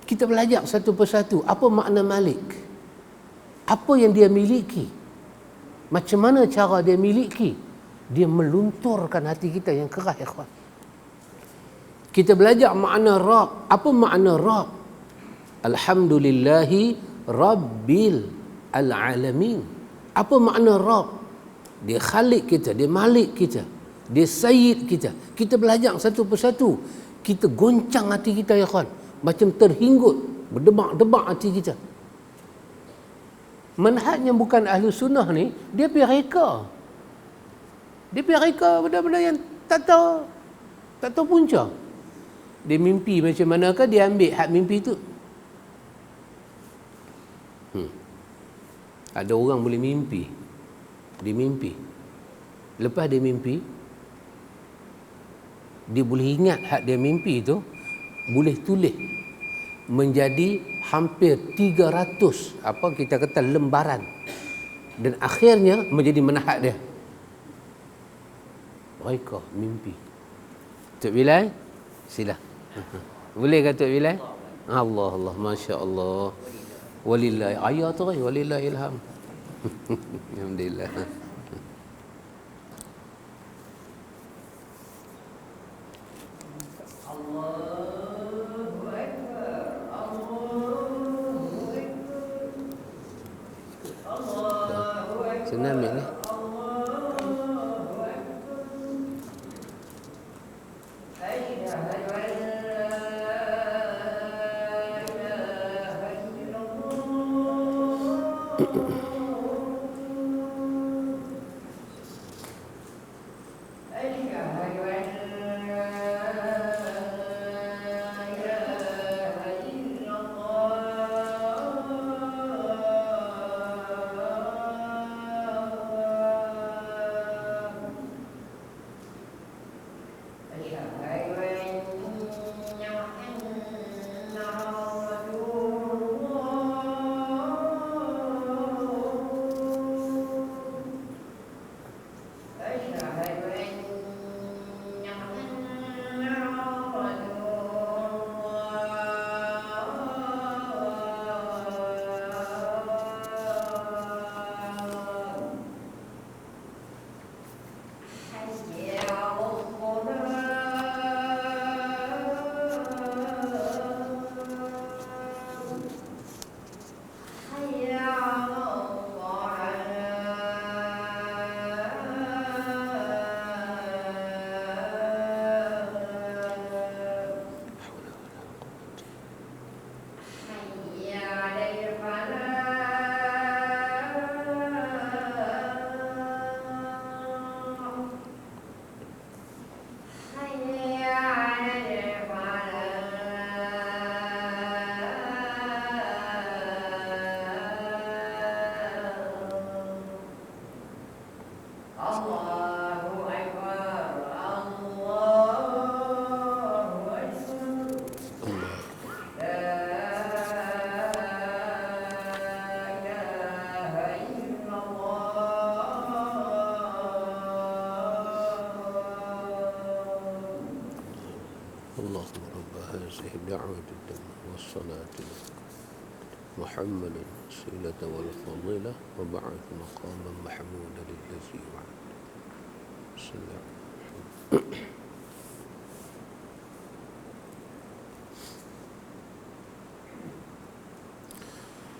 Kita belajar satu persatu. Apa makna Malik? Apa yang dia miliki? Macam mana cara dia miliki? Dia melunturkan hati kita yang keras, ikhwan. Kita belajar makna Rabb. Apa makna Rabb? Alhamdulillahi Rabbil Alamin. Apa makna Rabb? Dia Khalik kita, dia Malik kita, dia Sayyid kita. Kita belajar satu persatu. Kita goncang hati kita, ya kawan. Macam terhinggut, berdebak-debak hati kita. Manhaj yang bukan ahli sunnah ni, dia pergi reka. Dia pergi reka benda-benda yang tak tahu punca. Dia mimpi macam manakah, dia ambil hak mimpi tu. Ada orang boleh mimpi. Dia mimpi. Lepas dia mimpi, dia boleh ingat hak dia mimpi itu, boleh tulis menjadi hampir 300 kita kata lembaran, dan akhirnya menjadi manhaj dia. Mereka mimpi. Tok Bilal, sila. Boleh ke Tok Bilal? Allah, Masya Allah. Walillahi ayat tu, walillahi ilham. Alhamdulillah. Senang ni. دعوة التامة والصلاة محمد الوسيلة والفضيلة وبعث مقاما محمودا الذي وعد. بسم الله.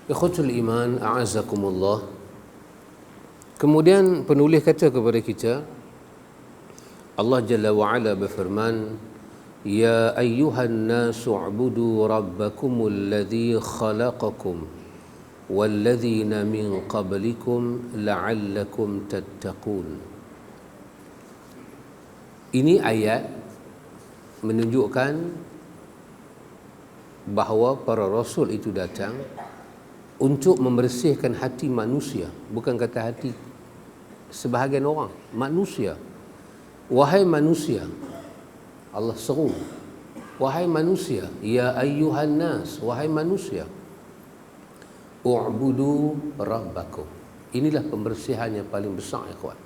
Ikhwatul iman, a'azakumullah. Kemudian penulis kata kepada kita, Allah Jalla wa'ala berfirman, Ya ayyuhan nasu u'budu rabbakumul ladzi khalaqakum walladzina min qablikum la'allakum tattaqun. Ini ayat menunjukkan bahawa para rasul itu datang untuk membersihkan hati manusia, bukan kata hati sebahagian orang, manusia. Wahai manusia, Allah seru, wahai manusia, ya ayyuhan nas, wahai manusia, u'budu rabbakum. Inilah pembersihan yang paling besar, ikhwan.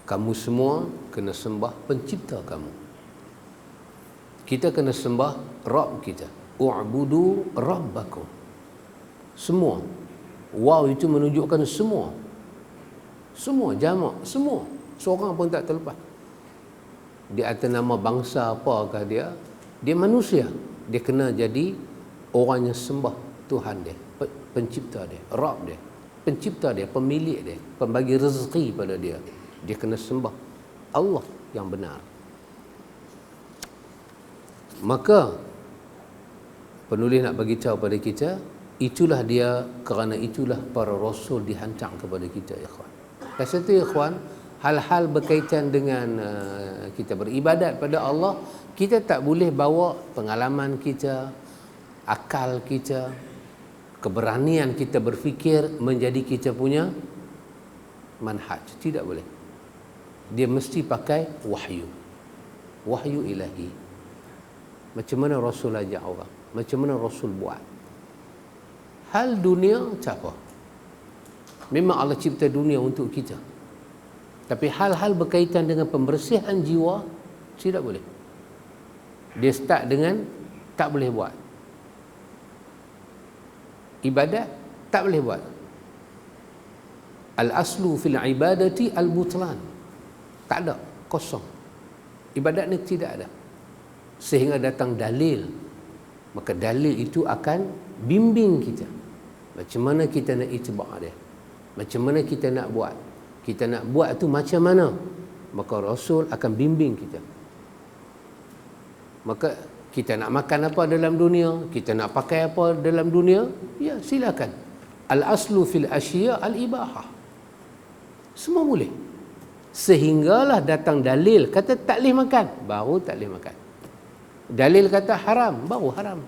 Kamu semua kena sembah pencipta kamu. Kita kena sembah Rabb kita. U'budu rabbakum. Semua. Wow itu menunjukkan semua. Semua, jamak, semua. Seorang pun tak terlepas. Dia atas nama bangsa apakah dia, dia manusia. Dia kena jadi orang yang sembah Tuhan dia, pencipta dia, Rabb dia, pencipta dia, pemilik dia, pembagi rezeki pada dia. Dia kena sembah Allah yang benar. Maka penulis nak bagi tahu pada kita, itulah dia, kerana itulah para rasul dihantar kepada kita, ikhwan. Dan satu, ikhwan, hal-hal berkaitan dengan kita beribadat pada Allah, kita tak boleh bawa pengalaman kita, akal kita, keberanian kita berfikir menjadi kita punya manhaj. Tidak boleh. Dia mesti pakai wahyu. Wahyu ilahi. Macam mana Rasul ajak orang, macam mana Rasul buat. Hal dunia tak apa. Memang Allah cipta dunia untuk kita. Tapi hal-hal berkaitan dengan pembersihan jiwa tidak boleh. Dia start dengan tak boleh buat. Ibadat tak boleh buat. Al-aslu fil ibadati al-butlan. Tak ada, kosong. Ibadat ni tidak ada. Sehingga datang dalil. Maka dalil itu akan bimbing kita. Macam mana kita nak itibak dia, macam mana kita nak buat. Kita nak buat tu macam mana, maka Rasul akan bimbing kita. Maka kita nak makan apa dalam dunia, kita nak pakai apa dalam dunia, ya silakan. Al-aslu fil asya al-ibahah. Semua boleh. Sehinggalah datang dalil kata tak boleh makan, baru tak boleh makan. Dalil kata haram, baru haram.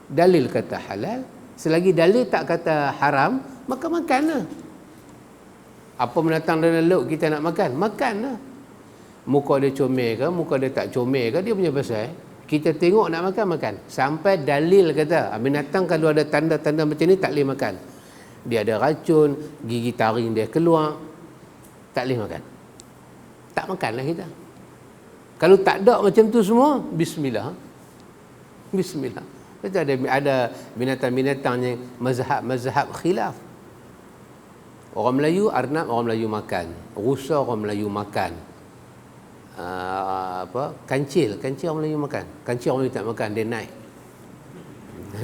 Dalil kata halal, selagi dalil tak kata haram, maka makanlah. Apa mendatang dalam lauk kita nak makan, makanlah. Muka dia comel ke, muka dia tak comel ke, dia punya pasal. Kita tengok nak makan, makan. Sampai dalil kata binatang kalau ada tanda-tanda macam ni tak boleh makan. Dia ada racun, gigi taring dia keluar, tak boleh makan. Tak makanlah kita. Kalau tak ada macam tu semua, bismillah. Bismillah. Betul, ada binatang-binatang yang mazhab khilaf. Orang Melayu arnab, orang Melayu makan. Rusa orang Melayu makan. Kancil orang Melayu makan. Kancil orang Melayu tak makan, dia naik.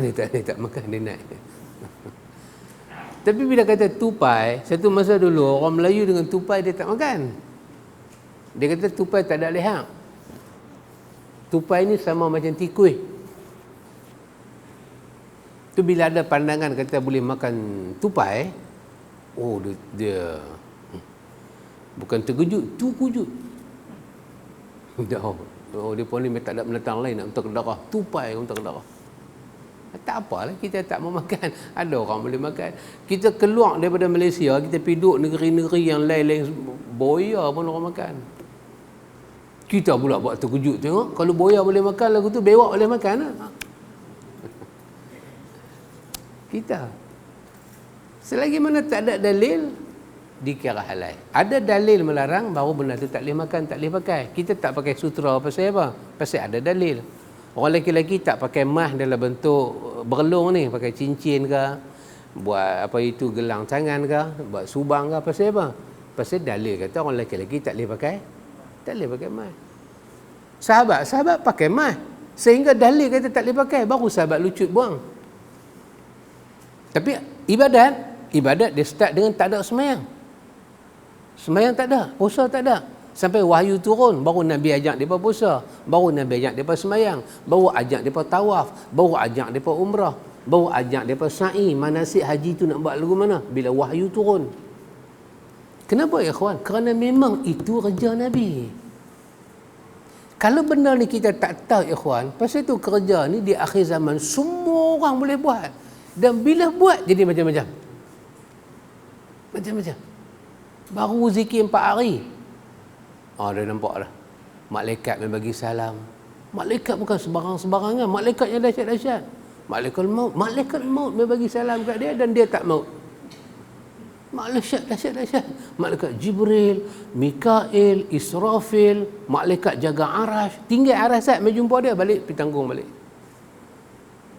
Dia tak makan, dia naik. Tapi bila kata tupai, satu masa dulu orang Melayu dengan tupai dia tak makan. Dia kata tupai tak ada leher. Tupai ni sama macam tikui. Tu bila ada pandangan kata boleh makan tupai, oh dia bukan terkejut, tu kujut. Oh dia pun ni tak ada binatang lain nak untuk darah, tupai untuk darah. Tak apalah kita tak mau makan. Ada orang boleh makan. Kita keluar daripada Malaysia, kita pergi duduk negeri-negeri yang lain-lain, boya pun orang makan. Kita pula buat terkejut tengok, kalau boya boleh makan lagu tu, bewak boleh makan lah. Kita selagi mana tak ada dalil, dikira halal. Ada dalil melarang, baru benda tu tak boleh makan, tak boleh pakai. Kita tak pakai sutra pasal apa? Pasal ada dalil. Orang lelaki-lelaki tak pakai emas dalam bentuk berlung ni, pakai cincin ke, buat apa itu gelang tangan ke, buat subang ke, pasal apa? Pasal dalil kata orang lelaki-lelaki tak boleh pakai emas. Sahabat pakai emas, sehingga dalil kata tak boleh pakai, baru sahabat lucut buang. Tapi ibadat dia start dengan tak ada sembahyang. Sembahyang tak ada, puasa tak ada. Sampai wahyu turun, baru Nabi ajak mereka puasa, baru Nabi ajak mereka sembahyang, baru ajak mereka tawaf, baru ajak mereka umrah, baru ajak mereka sa'i. Manasik haji tu nak buat lagu mana? Bila wahyu turun. Kenapa ya ikhwan? Kerana memang itu kerja Nabi. Kalau benda ni kita tak tahu ikhwan, pasal tu kerja ni di akhir zaman semua orang boleh buat. Dan bila buat jadi macam-macam. Macam-macam. Baru zikir 4 hari. Dah nampak dah. Malaikat membagi salam. Malaikat bukan sebarang-sebarangan. Malaikat yang dahsyat-dahsyat. Malaikat maut membagi salam kat dia dan dia tak maut. Malaikat dahsyat-dahsyat. Malaikat Jibril, Mikail, Israfil, malaikat jaga arash. Tinggal arash sat, mai jumpa dia, balik, pergi tanggung balik.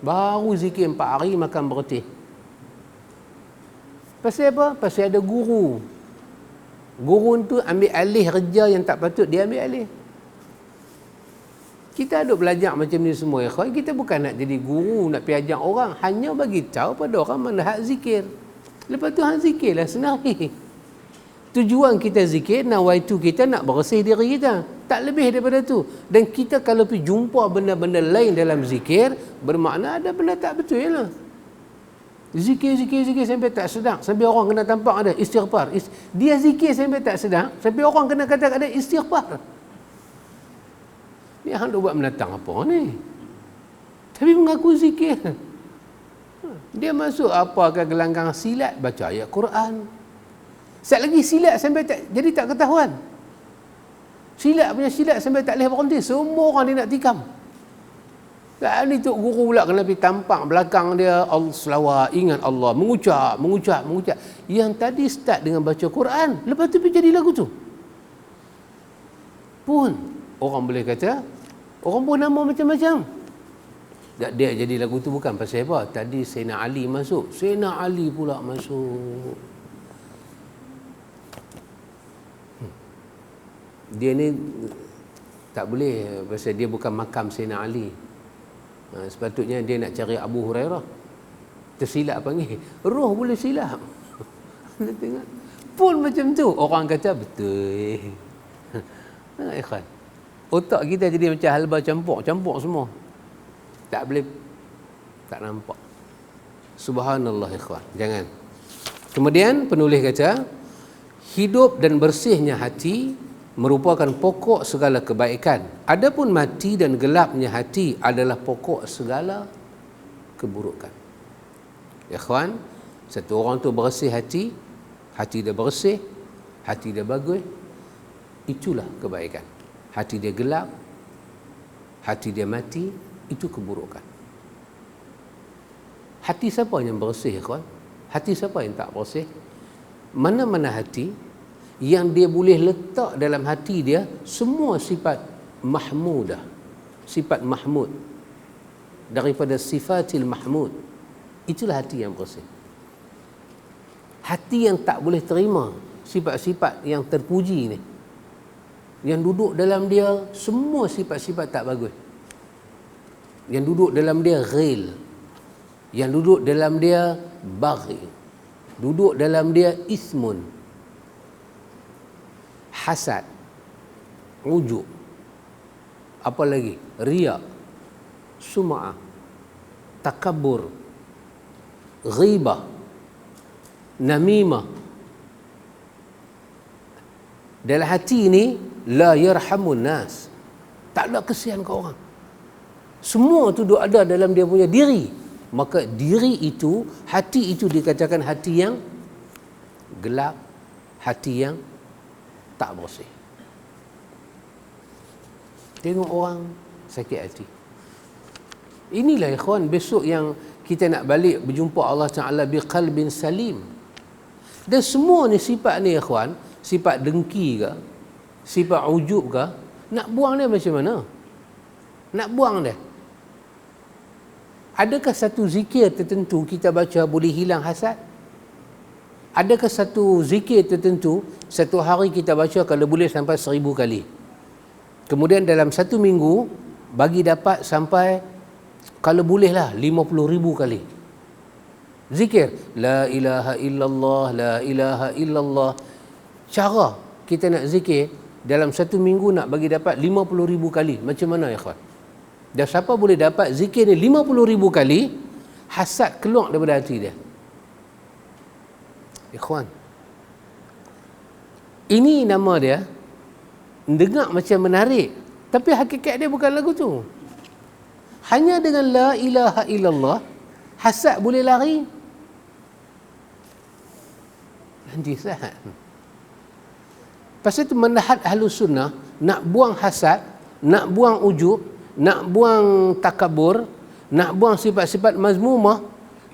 Baru zikir 4 hari, makan berhenti. Pasal apa? Pasal ada guru. Guru tu ambil alih kerja yang tak patut dia ambil alih. Kita duk belajar macam ni semua ya kawan. Kita bukan nak jadi guru, nak pergi ajar orang, hanya bagi tahu pada orang mana hak zikir. Lepas tu hak zikirlah senari. Tujuan kita zikir, nawaitu kita nak bersih diri kita. Tak lebih daripada tu. Dan kita kalau pergi jumpa benda-benda lain dalam zikir, bermakna ada benda tak betul lah. Zikir sampai tak sedar, sampai orang kena tampak ada istighfar. Dia zikir sampai tak sedar, sampai orang kena kata ada istighfar. Ni hang buat menatang apa ni? Tapi mengaku zikir. Dia masuk apa ke gelanggang silat, baca ayat Quran. Sat lagi silat sampai tak jadi tak ketahuan. Silat sampai tak boleh berhenti. Semua orang dia nak tikam. Dan ni tu guru pula kena pergi tampak belakang dia, Allah selawat, ingat Allah, mengucap. Yang tadi start dengan baca Quran, lepas tu pergi jadi lagu tu. Pun orang boleh kata, orang pun nama macam-macam. Dia jadi lagu tu bukan pasal apa? Tadi Sayyidina Ali masuk, Sayyidina Ali pula masuk. Dia ni tak boleh, pasal dia bukan makam Sayyidina Ali. Sepatutnya dia nak cari Abu Hurairah. Tersilap panggil. Roh boleh silap. Tengok. Pun macam tu. Orang kata betul. Ikhwan. Otak kita jadi macam halba campur semua. Tak boleh, tak nampak. Subhanallah ikhwan. Jangan. Kemudian penulis kata, hidup dan bersihnya hati merupakan pokok segala kebaikan. Adapun mati dan gelapnya hati adalah pokok segala keburukan. Ya ikhwan, satu orang tu bersih hati dia bersih, hati dia bagus, itulah kebaikan. Hati dia gelap, hati dia mati, itu keburukan. Hati siapa yang bersih ikhwan? Hati siapa yang tak bersih? Mana-mana hati yang dia boleh letak dalam hati dia semua sifat mahmudah, sifat mahmud, daripada sifatil mahmud, itulah hati yang bersih. Hati yang tak boleh terima sifat-sifat yang terpuji ni, yang duduk dalam dia semua sifat-sifat tak bagus, yang duduk dalam dia ghil, yang duduk dalam dia baghi, duduk dalam dia ismun, hasad, ujub, apa lagi, riya, sum'ah, takabur, ghibah, namimah. Dalam hati ini la yarhamun nas, tak ada kesian ke orang. Semua tu ada dalam dia punya diri. Maka diri itu, hati itu dikatakan hati yang gelap, hati yang tak bersih. Tengok orang sakit hati. Inilah ikhwan, besok yang kita nak balik berjumpa Allah Ta'ala biqalbin salim. Dan semua ni sifat ni ikhwan, sifat dengki ke, sifat ujub ke, nak buang dia macam mana? Nak buang dia. Adakah satu zikir tertentu kita baca boleh hilang hasad? Adakah satu zikir tertentu satu hari kita baca kalau boleh sampai 1000 kali? Kemudian dalam satu minggu bagi dapat sampai kalau bolehlah 50,000 kali. Zikir la ilaha illallah, la ilaha illallah. Cara kita nak zikir dalam satu minggu nak bagi dapat 50,000 kali. Macam mana ya kawan? Dan siapa boleh dapat zikir ni 50,000 kali, hasad keluar daripada hati dia. Ikhwan, ini nama dia dengar macam menarik, tapi hakikat dia bukan lagu tu. Hanya dengan la ilaha illallah hasad boleh lari. Nanti sahat. Pasal itu manhaj Ahlus Sunnah nak buang hasad, nak buang ujub, nak buang takabur, nak buang sifat-sifat mazmumah,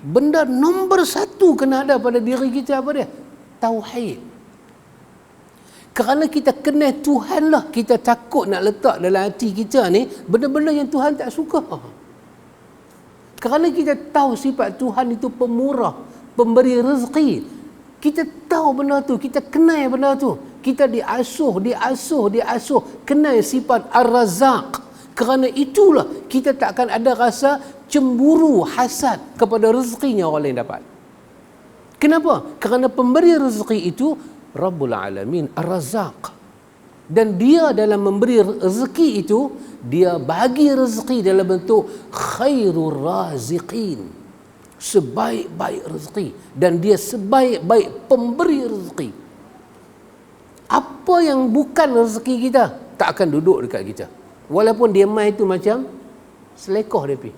benda nombor satu kena ada pada diri kita apa dia? Tauhid. Kerana kita kenal Tuhan lah, kita takut nak letak dalam hati kita ni benda-benda yang Tuhan tak suka. Kerana kita tahu sifat Tuhan itu pemurah, pemberi rezeki. Kita tahu benda tu, kita kenal benda tu. Kita diasuh, kenal sifat Ar-Razzaq. Kerana itulah kita tak akan ada rasa cemburu, hasad kepada rezekinya orang lain dapat. Kenapa? Kerana pemberi rezeki itu Rabbul Alamin, Ar-Razzaq. Dan dia dalam memberi rezeki itu, dia bagi rezeki dalam bentuk khairur raziqin, sebaik-baik rezeki, dan dia sebaik-baik pemberi rezeki. Apa yang bukan rezeki kita tak akan duduk dekat kita, walaupun dia mai itu macam selekoh dia pergi.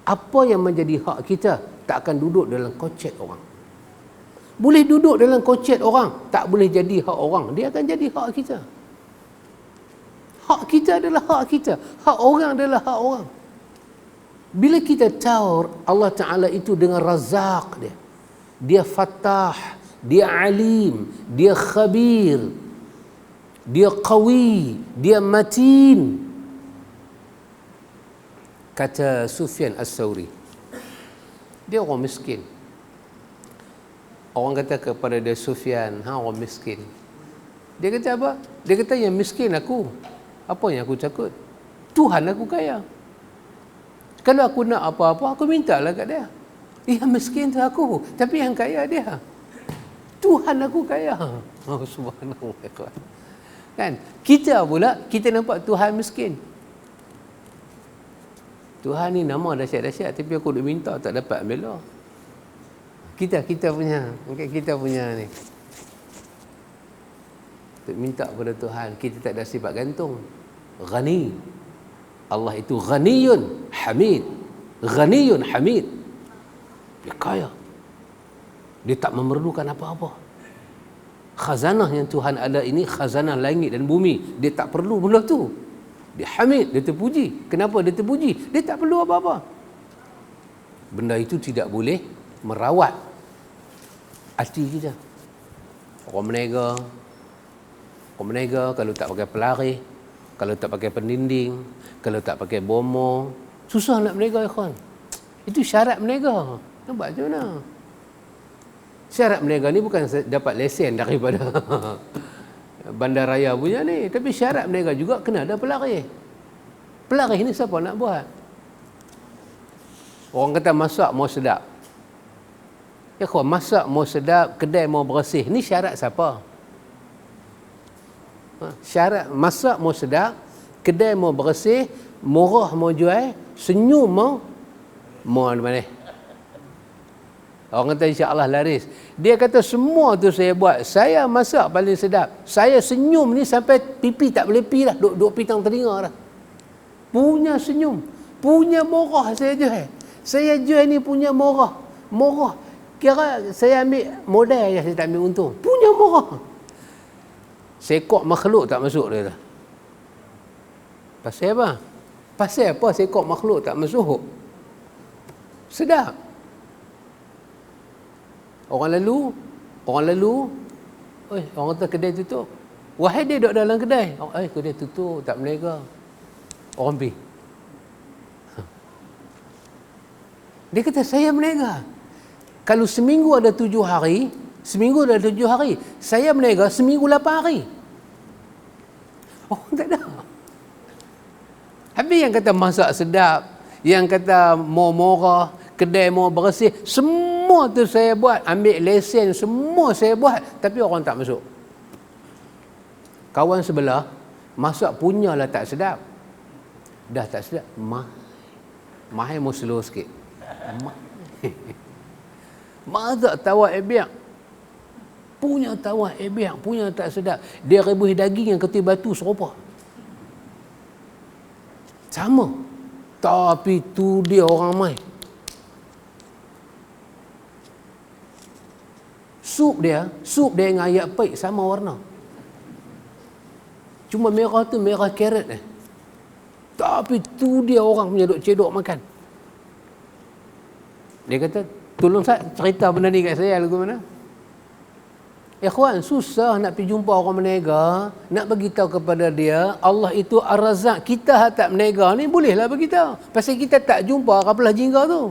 Apa yang menjadi hak kita tak akan duduk dalam kocek orang. Boleh duduk dalam kocek orang, tak boleh jadi hak orang, dia akan jadi hak kita. Hak kita adalah hak kita, hak orang adalah hak orang. Bila kita tahu Allah Ta'ala itu dengan Razzaq dia, dia Fattah, dia Alim, dia Khabir, dia Qawi, dia Matin. Kata Sufyan As-Sawri, dia orang miskin. Orang kata kepada dia, Sufyan, orang miskin. Dia kata apa? Dia kata, yang miskin aku. Apa yang aku takut? Tuhan aku kaya. Kalau aku nak apa-apa, aku mintalah kat dia. Yang miskin tu aku, tapi yang kaya dia. Tuhan aku kaya. Oh, subhanallah. Kan? Kita pula, kita nampak Tuhan miskin. Tuhan ni nama dahsyat-dahsyat, tapi aku duk minta tak dapat ambil lah. Kita punya ni. Duk minta kepada Tuhan, kita tak ada sifat gantung. Ghani. Allah itu ghaniyun hamid. Ghaniyun hamid. Dia kaya. Dia tak memerlukan apa-apa. Khazanah yang Tuhan ada ini, khazanah langit dan bumi. Dia tak perlu benda tu. Dia hamid, dia terpuji. Kenapa dia terpuji? Dia tak perlu apa-apa. Benda itu tidak boleh merawat hati kita. Orang menega kalau tak pakai pelari, kalau tak pakai pendinding, kalau tak pakai bomo, susah nak menega, ikhwan. Itu syarat menega. Nampak macam mana? Syarat menega ni bukan dapat lesen daripada bandaraya punya ni, tapi syarat menega juga kena ada pelari. Pelari ni siapa nak buat? Orang kata masak mau sedap. Ya kawan, masak mau sedap, kedai mau bersih. Ni syarat siapa? Syarat masak mau sedap, kedai mau bersih, murah mau jual, senyum mau mana? Orang kata insya-Allah laris. Dia kata semua tu saya buat. Saya masak paling sedap. Saya senyum ni sampai pipi tak boleh pi dah. Duk pitang telinga dah. Punya senyum, punya murah saya jual. Saya jual ni punya murah. Kira saya ambil modal je, saya tak ambil untung. Punya murah. Sekok makhluk tak masuk dia dah. Pasal apa? Pasal apa sekok makhluk tak masuk? Sedap. Orang lalu, orang kata kedai tutup. Wahai dia duduk dalam kedai. Kedai tutup, tak berniaga. Orang pergi. Dia kata, saya berniaga. Kalau seminggu ada 7 hari, saya berniaga seminggu 8 hari. Oh, tak ada. Habis yang kata masak sedap, yang kata mau murah, kedai mau bersih, semua tu saya buat. Ambil lesen, semua saya buat. Tapi orang tak masuk. Kawan sebelah, masak punyalah tak sedap. Dah tak sedap. Mahal mau slow sikit. Masak tawar ebiak. Punya tawar ebiak, punya tak sedap. Dia rebus daging yang ketul batu serupa. Sama. Tapi tu dia orang mai. Sup dia dengan ayam pahit sama warna. Cuma merah tu merah carrot Tapi tu dia orang punya duk cedok makan. Dia kata, tolong saya cerita benda ni kat saya lagu mana. Ikhwan, susah nak pergi jumpa orang berniaga, nak bagi tahu kepada dia Allah itu Ar-Razzaq. Kita tak berniaga ni bolehlah bagi tahu. Pasal kita tak jumpa kapalah jingga tu.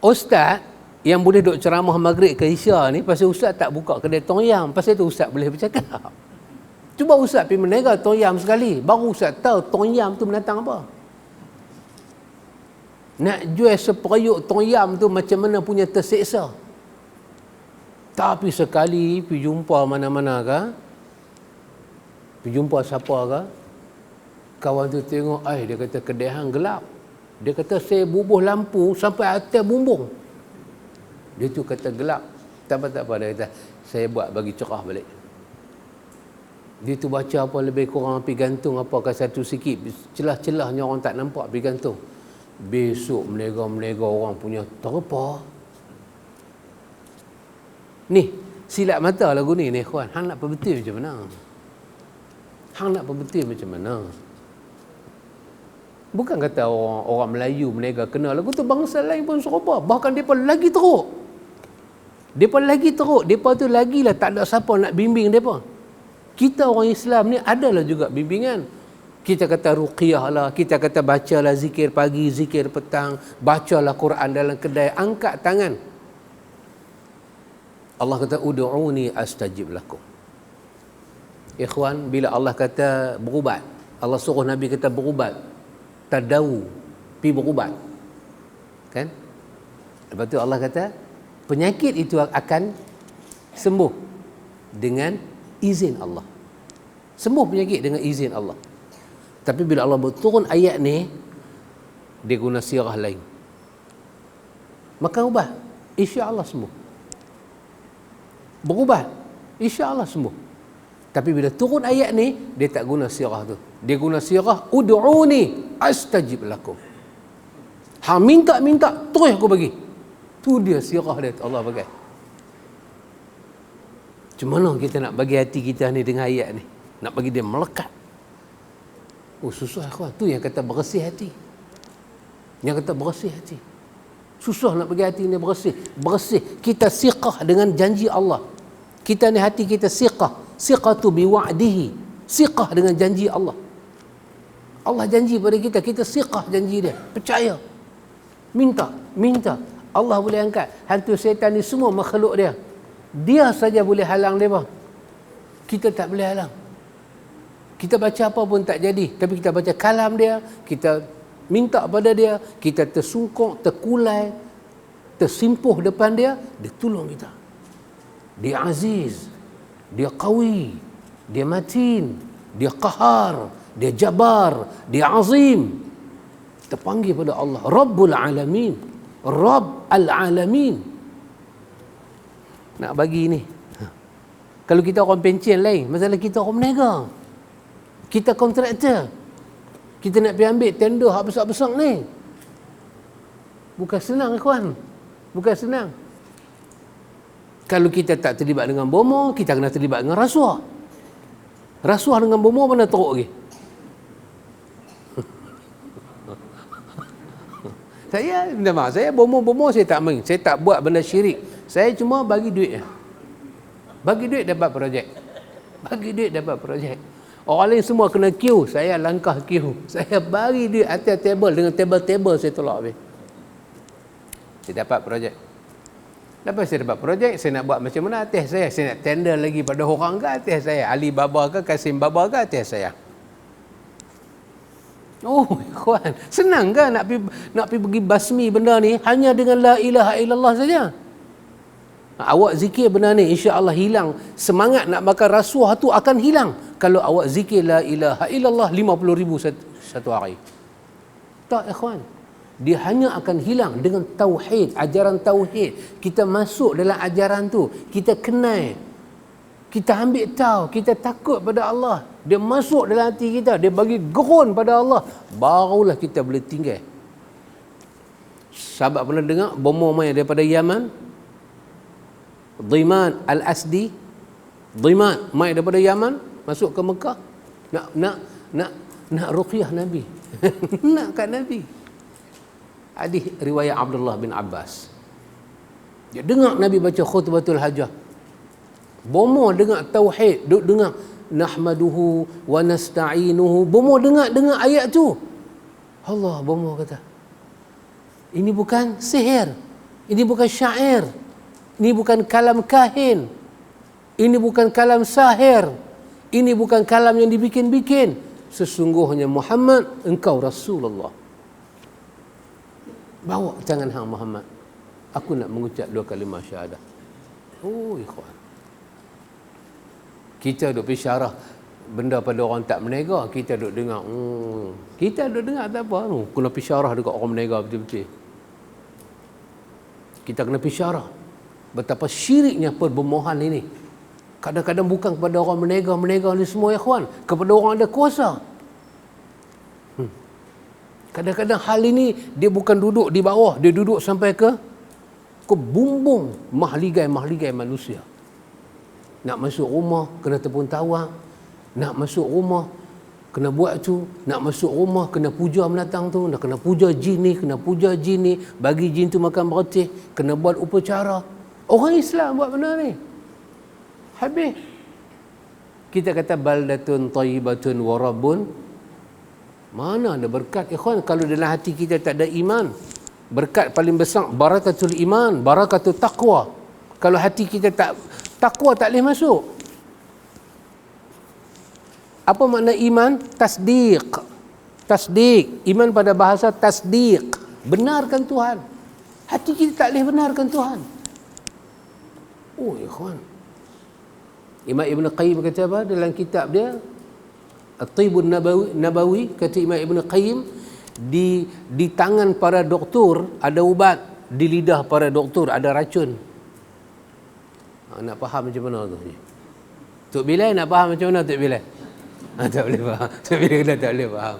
Ustaz yang boleh duk ceramah maghrib ke isya ni, pasal ustaz tak buka kedai tom yam, pasal tu ustaz boleh bercakap. Cuba ustaz pergi berniaga tom yam sekali, baru ustaz tahu tom yam tu menatang apa. Nak jual seperayuk tom yam tu macam mana punya terseksa. Tapi sekali pergi jumpa mana-mana ke, pergi jumpa siapa ke, kawan tu tengok, dia kata kedai hang gelap. Dia kata saya bubuh lampu sampai atas bumbung. Dia tu kata gelap. Tak apa, dia kata saya buat bagi cerah balik. Dia tu baca apa lebih kurang pergi gantung apa ke satu sikit, celah-celahnya orang tak nampak pergi gantung. Besok menega-menega orang punya terpa. Ni, silap mata lagu ni kawan. Hang nak perbetul macam mana? Bukan kata orang Melayu menega kena lagu tu, bangsa lain pun serupa. Bahkan mereka lagi teruk. Mereka tu lagilah tak ada siapa nak bimbing mereka. Kita orang Islam ni adalah juga bimbingan. Kita kata ruqyah lah, kita kata bacalah zikir pagi, zikir petang, bacalah Quran dalam kedai, angkat tangan. Allah kata ud'uni astajib lakum. Ikhwan, bila Allah kata berubat, Allah suruh Nabi kata berubat, tadawu, pi berubat. Kan? Lepas tu Allah kata penyakit itu akan sembuh dengan izin Allah. Sembuh penyakit dengan izin Allah. Tapi bila Allah berturun ayat ni, dia guna sirah lain. Makan ubat, insya-Allah sembuh. Berubat, insya-Allah sembuh. Tapi bila turun ayat ni, dia tak guna sirah tu. Dia guna sirah ud'uni astajib lakum. Hang minta, terus aku bagi. Tu dia sirah dia Allah pakai. Macam mana kita nak bagi hati kita ni dengan ayat ni? Nak bagi dia melekat. Oh, susah kawan. Tu yang kata bersih hati. Yang kata bersih hati. Susah nak bagi hati ni bersih. Kita siqah dengan janji Allah. Kita ni hati kita siqah. Siqatu biwa'dihi. Siqah dengan janji Allah. Allah janji pada kita. Kita siqah janji dia. Percaya. Minta. Allah boleh angkat. Hantu syaitan ni semua makhluk dia. Dia saja boleh halang dia. Kita tak boleh halang. Kita baca apa pun tak jadi. Tapi kita baca kalam dia. Kita minta pada dia, kita tersungkuk, terkulai, tersimpuh depan dia, dia tolong kita. Dia aziz, dia qawi, dia matin, dia qahar, dia jabar, dia azim. Kita panggil pada Allah Rabbul Alamin, Rabb Al-Alamin. Nak bagi ni. Kalau kita orang pencen lain, masalah kita orang berniaga, kita kontraktor, kita nak pergi ambil tender hak besar-besar ni. Bukan senang kawan. Bukan senang. Kalau kita tak terlibat dengan bomo, kita kena terlibat dengan rasuah. Rasuah dengan bomo mana teruk lagi? Saya bomo-bomo saya tak main. Saya tak buat benda syirik. Saya cuma bagi duit. Bagi duit dapat projek. Orang lain semua kena queue, saya langkah queue. Saya bagi di atas table, dengan table-table saya tolak habis. Saya dapat projek. Lepas saya dapat projek, saya nak buat macam mana atas saya? Saya nak tender lagi pada orang ke atas saya? Alibaba ke Kasim Baba ke atas saya? Oh, ikhwan, senang ke nak pergi basmi benda ni hanya dengan la ilaha illallah saja? Awak zikir benda ni, insya-Allah hilang. Semangat nak makan rasuah tu akan hilang kalau awak zikir la ilaha illallah 50,000 satu hari. Tak, ikhwan. Dia hanya akan hilang dengan tauhid, ajaran tauhid. Kita masuk dalam ajaran tu, kita kenal, kita ambil tahu, kita takut pada Allah. Dia masuk dalam hati kita, dia bagi gerun pada Allah, barulah kita boleh tinggal. Sahabat pernah dengar bomo mai daripada Yaman, Dhiman Al-Asdi, Dhiman mai daripada Yaman masuk ke Mekah nak ruqyah Nabi. Nak kat Nabi. Hadis riwayat Abdullah bin Abbas. Dia dengar Nabi baca khutbatul hajah. Bomo dengar tauhid, duk dengar nahmaduhu wa nasta'inuhu. Bomo dengar ayat tu. Allah, bomo kata, ini bukan sihir, ini bukan syair, ini bukan kalam kahin, ini bukan kalam sahir, ini bukan kalam yang dibikin-bikin. Sesungguhnya Muhammad, engkau Rasulullah. Bawa tangan hang Muhammad, aku nak mengucap 2 kalimah syahadah. Oh, ikhwan, kita duk bisyarah benda pada orang tak menega, kita duk dengar, kita duk dengar tak apa, kena bisyarah dekat orang menega betul-betul. Kita kena bisyarah betapa syiriknya perbomohan ini. Kadang-kadang bukan kepada orang menega ni semua, ya kawan, kepada orang ada kuasa. Kadang-kadang hal ini dia bukan duduk di bawah, dia duduk sampai ke bumbung mahligai manusia. Nak masuk rumah kena tepun tawak, nak masuk rumah kena buat tu, nak masuk rumah kena puja menatang tu, nak kena puja jin ni, kena puja jin ni, bagi jin tu makan roti, kena buat upacara. Orang Islam buat benda ni. Habis kita kata baldatun thayyibatun wa rabbun, mana ada berkat, ikhwan, kalau dalam hati kita tak ada iman. Berkat paling besar barakatul iman, barakatul taqwa. Kalau hati kita tak takwa, tak boleh masuk. Apa makna iman? Tasdiq. Iman pada bahasa tasdiq, benarkan Tuhan. Hati kita tak boleh benarkan Tuhan. Oh, ikhwan, Imam Ibn Qayyim kata apa dalam kitab dia At-Tibun Nabawi, kata Imam Ibn Qayyim, di tangan para doktor ada ubat, di lidah para doktor ada racun. Nak faham macam mana tu? Tok Bilal nak faham macam mana Tok Bilal? Tak boleh faham. Tok Bilal tak boleh faham.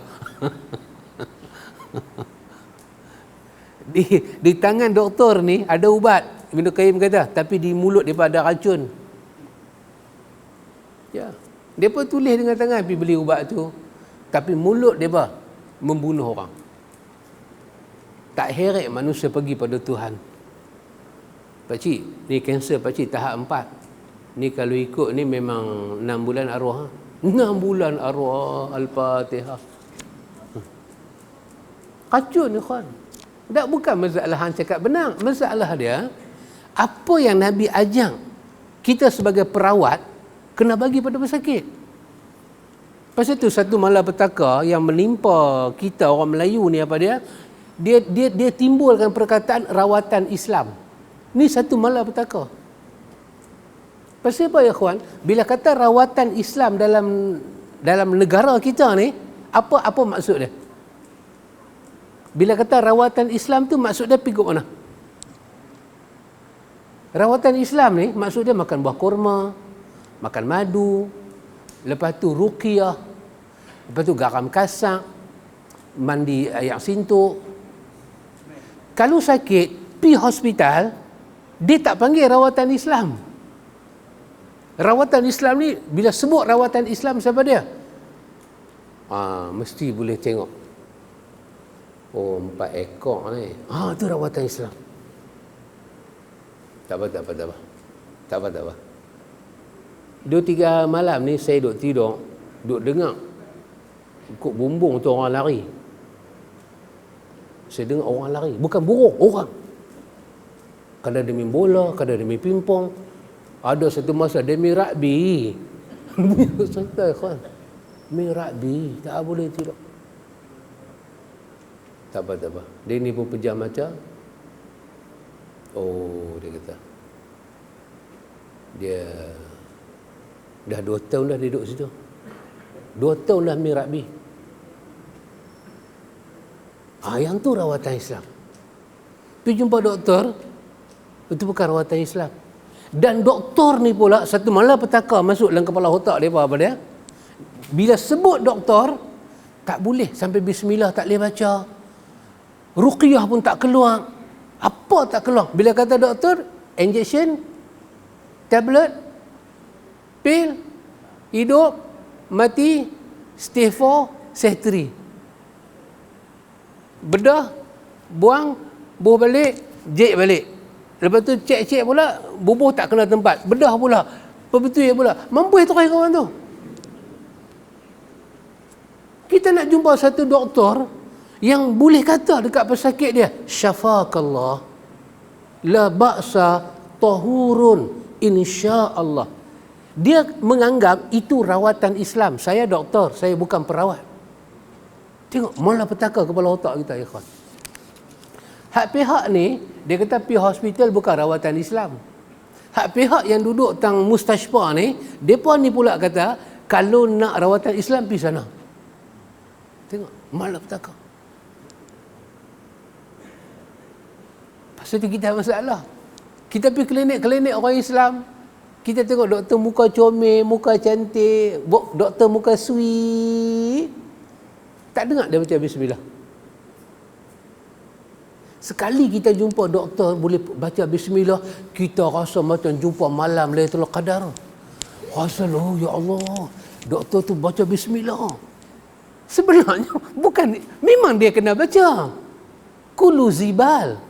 di tangan doktor ni ada ubat, Ibn Qayyim kata, tapi di mulut dia ada racun. Ya. Depa tulis dengan tangan pergi beli ubat tu, tapi mulut depa membunuh orang. Tak heret manusia pergi pada Tuhan. Pakcik, ni kanser pakcik tahap 4. Ni kalau ikut ni memang 6 bulan arwah. 6 bulan arwah, Al-Fatihah. Kacun ni kawan. Tak, bukan masalah hang cakap benar. Masalah dia, apa yang Nabi ajak kita sebagai perawat kena bagi pada pesakit. Pasal tu satu malapetaka yang menimpa kita orang Melayu ni, apa dia timbulkan perkataan rawatan Islam. Ni satu malapetaka. Pasal apa ya kawan? Bila kata rawatan Islam dalam negara kita ni, apa maksud dia? Bila kata rawatan Islam tu maksud dia pergi ke mana? Rawatan Islam ni maksud dia makan buah kurma, makan madu, lepas tu ruqyah, lepas tu garam kasak, mandi air sintuk. Kalau sakit, pergi hospital, dia tak panggil rawatan Islam. Rawatan Islam ni, bila sebut rawatan Islam, siapa dia? Mesti boleh tengok. Oh, 4 ekor ni. Tu rawatan Islam. Tak apa. 2-3 malam ni saya duduk tidur, Duk dengar ikut bumbung tu orang lari. Saya dengar orang lari, bukan burung, orang. Kadang dia main bola, kadang dia main pingpong. Ada satu masa dia main rugby. Santai kan. Main rugby, tak boleh tidak. Tak apa. Dia ni pun pejam mata. Oh, dia kata. Dia dah 2 tahun dah dia duduk situ. 2 tahun dah main rugby. Yang tu rawatan Islam. Pergi jumpa doktor, itu bukan rawatan Islam. Dan doktor ni pula satu malapetaka masuk dalam kepala otak dia apa dia. Bila sebut doktor, tak boleh sampai bismillah tak boleh baca. Ruqyah pun tak keluar. Apa tak keluar? Bila kata doktor, injection, tablet, pil, hidup, mati, stage 4, stage 3. Bedah, buang, buh balik, jek balik. Lepas tu cek pula, bubuh tak kena tempat. Bedah pula, perbetul pula. Mampu itu kawan tu. Kita nak jumpa satu doktor yang boleh kata dekat pesakit dia, syafakallah, la ba'sa, tahurun, insya-Allah. Dia menganggap itu rawatan Islam. Saya doktor, saya bukan perawat. Tengok, malapetaka kepala otak kita, ikhwan. Hak pihak ni, dia kata pergi hospital bukan rawatan Islam. Hak pihak yang duduk tang mustashfa ni, depa ni pula kata, kalau nak rawatan Islam, pergi sana. Tengok, malapetaka. Pasal tu kita ada masalah. Kita pergi klinik-klinik orang Islam, kita tengok doktor muka comel, muka cantik, doktor muka sweet. Tak dengar dia baca bismillah. Sekali kita jumpa doktor boleh baca bismillah, kita rasa macam jumpa malam Lailatul Qadar. Rasa ya Allah, doktor tu baca bismillah. Sebenarnya bukan, memang dia kena baca. Kullu zibal.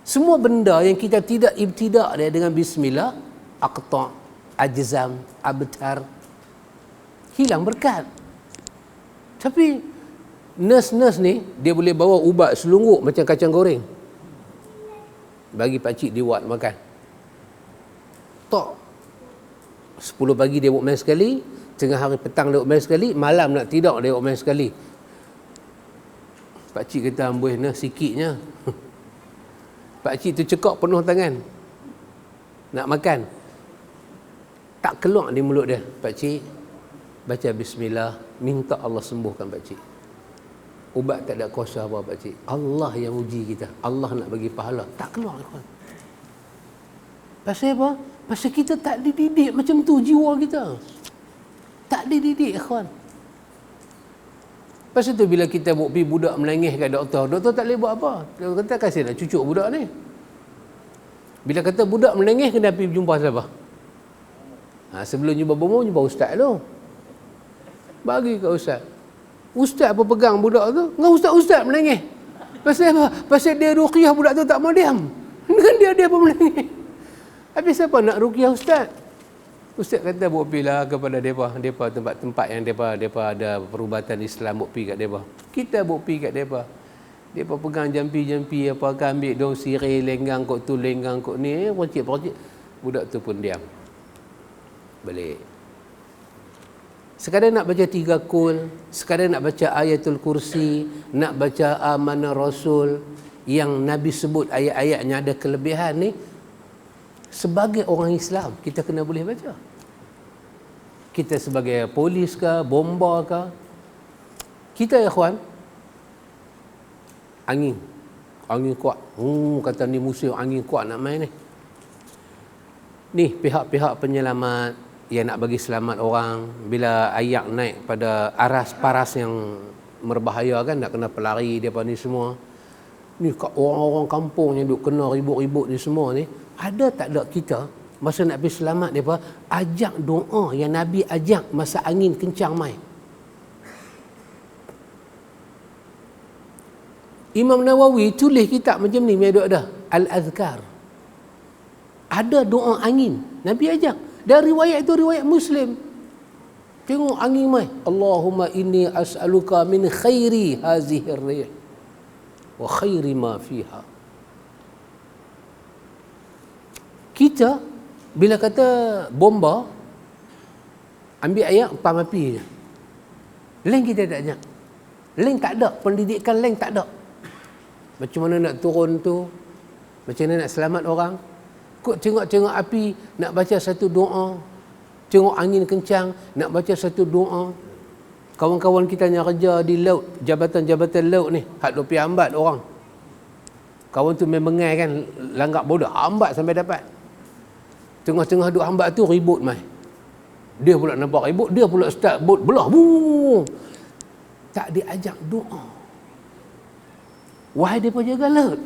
Semua benda yang kita tidak ibtidak dia dengan bismillah, aqta', ajzam, abtar, hilang berkat. Tapi nurse ni dia boleh bawa ubat selungguk macam kacang goreng, bagi pakcik dia buat makan. Tok 10 pagi dia buat main sekali, tengah hari petang dia buat main sekali, malam nak tidur dia buat main sekali. Pakcik kata ambuh nurse sikitnya. Pakcik tu cekak penuh tangan nak makan, tak keluar di mulut dia. Pakcik baca bismillah, minta Allah sembuhkan pakcik. Ubat tak ada kuasa apa pakcik. Allah yang uji kita. Allah nak bagi pahala. Tak keluar, kawan. Pasal apa? Pasal kita tak dididik macam tu jiwa kita. Tak dididik, kawan. Pasal tu bila kita pergi budak menangis kat doktor tak boleh buat apa. Dia kata kasih nak cucuk budak ni. Bila kata budak menangis, kena pergi jumpa siapa? Sebelum jumpa bomoh, jumpa ustaz tu. Bagi ke ustaz. Ustaz apa pegang budak tu? Dengan ustaz menangis. Pasal apa? Pasal dia ruqyah budak tu tak mau diam. Dengan dia pun menangis. Habis siapa nak ruqyah ustaz? Ustaz kata buat pilah kepada depa tempat-tempat yang depa ada perubatan Islam, buat pi kat depa. Kita buat pi kat depa. Depa pegang jampi-jampi apa kan, ambil daun sirih, lenggang kok tu, lenggang kok ni, percik. Budak tu pun diam. Balik. Sekadar nak baca 3 kul, sekadar nak baca ayatul kursi, nak baca amanah rasul yang Nabi sebut ayat-ayatnya ada kelebihan ni, sebagai orang Islam kita kena boleh baca. Kita sebagai polis ke, bomba ke, kita ya kawan, angin kuat. Kata ni musim angin kuat nak main ni. Ni pihak-pihak penyelamat yang nak bagi selamat orang, bila ayak naik pada aras paras yang berbahaya kan, nak kena pelari depa ni semua. Ni orang-orang kampung yang duk kena ribut-ribut ni semua ni, ada tak ada kita masa nak pergi selamat depa ajak doa yang Nabi ajak masa angin kencang mai. Imam Nawawi tulis kitab macam ni, ada Al-Azkar. Ada doa angin Nabi ajak. Dan riwayat itu riwayat Muslim. Tengok angin mai. Allahumma inni as'aluka min khairi hazihi ar-rih wa khairi ma fiha. Kita bila kata bomba, ambil ayat pam api je. Lain kita tak ajak. Lain tak ada, pendidikan lain tak ada. Macam mana nak turun tu, macam mana nak selamat orang. Kok tengok-tengok api, nak baca satu doa. Tengok angin kencang, nak baca satu doa. Kawan-kawan kita yang kerja di laut, jabatan-jabatan laut ni, hak duk pergi hambat orang. Kawan tu membengai kan, langgak bodoh, hambat sampai dapat. Tengah-tengah duk hambat tu ribut mai. Dia pula nampak ribut, dia pula start bot belah. Tak diajak doa. Wahai depa jaga laut,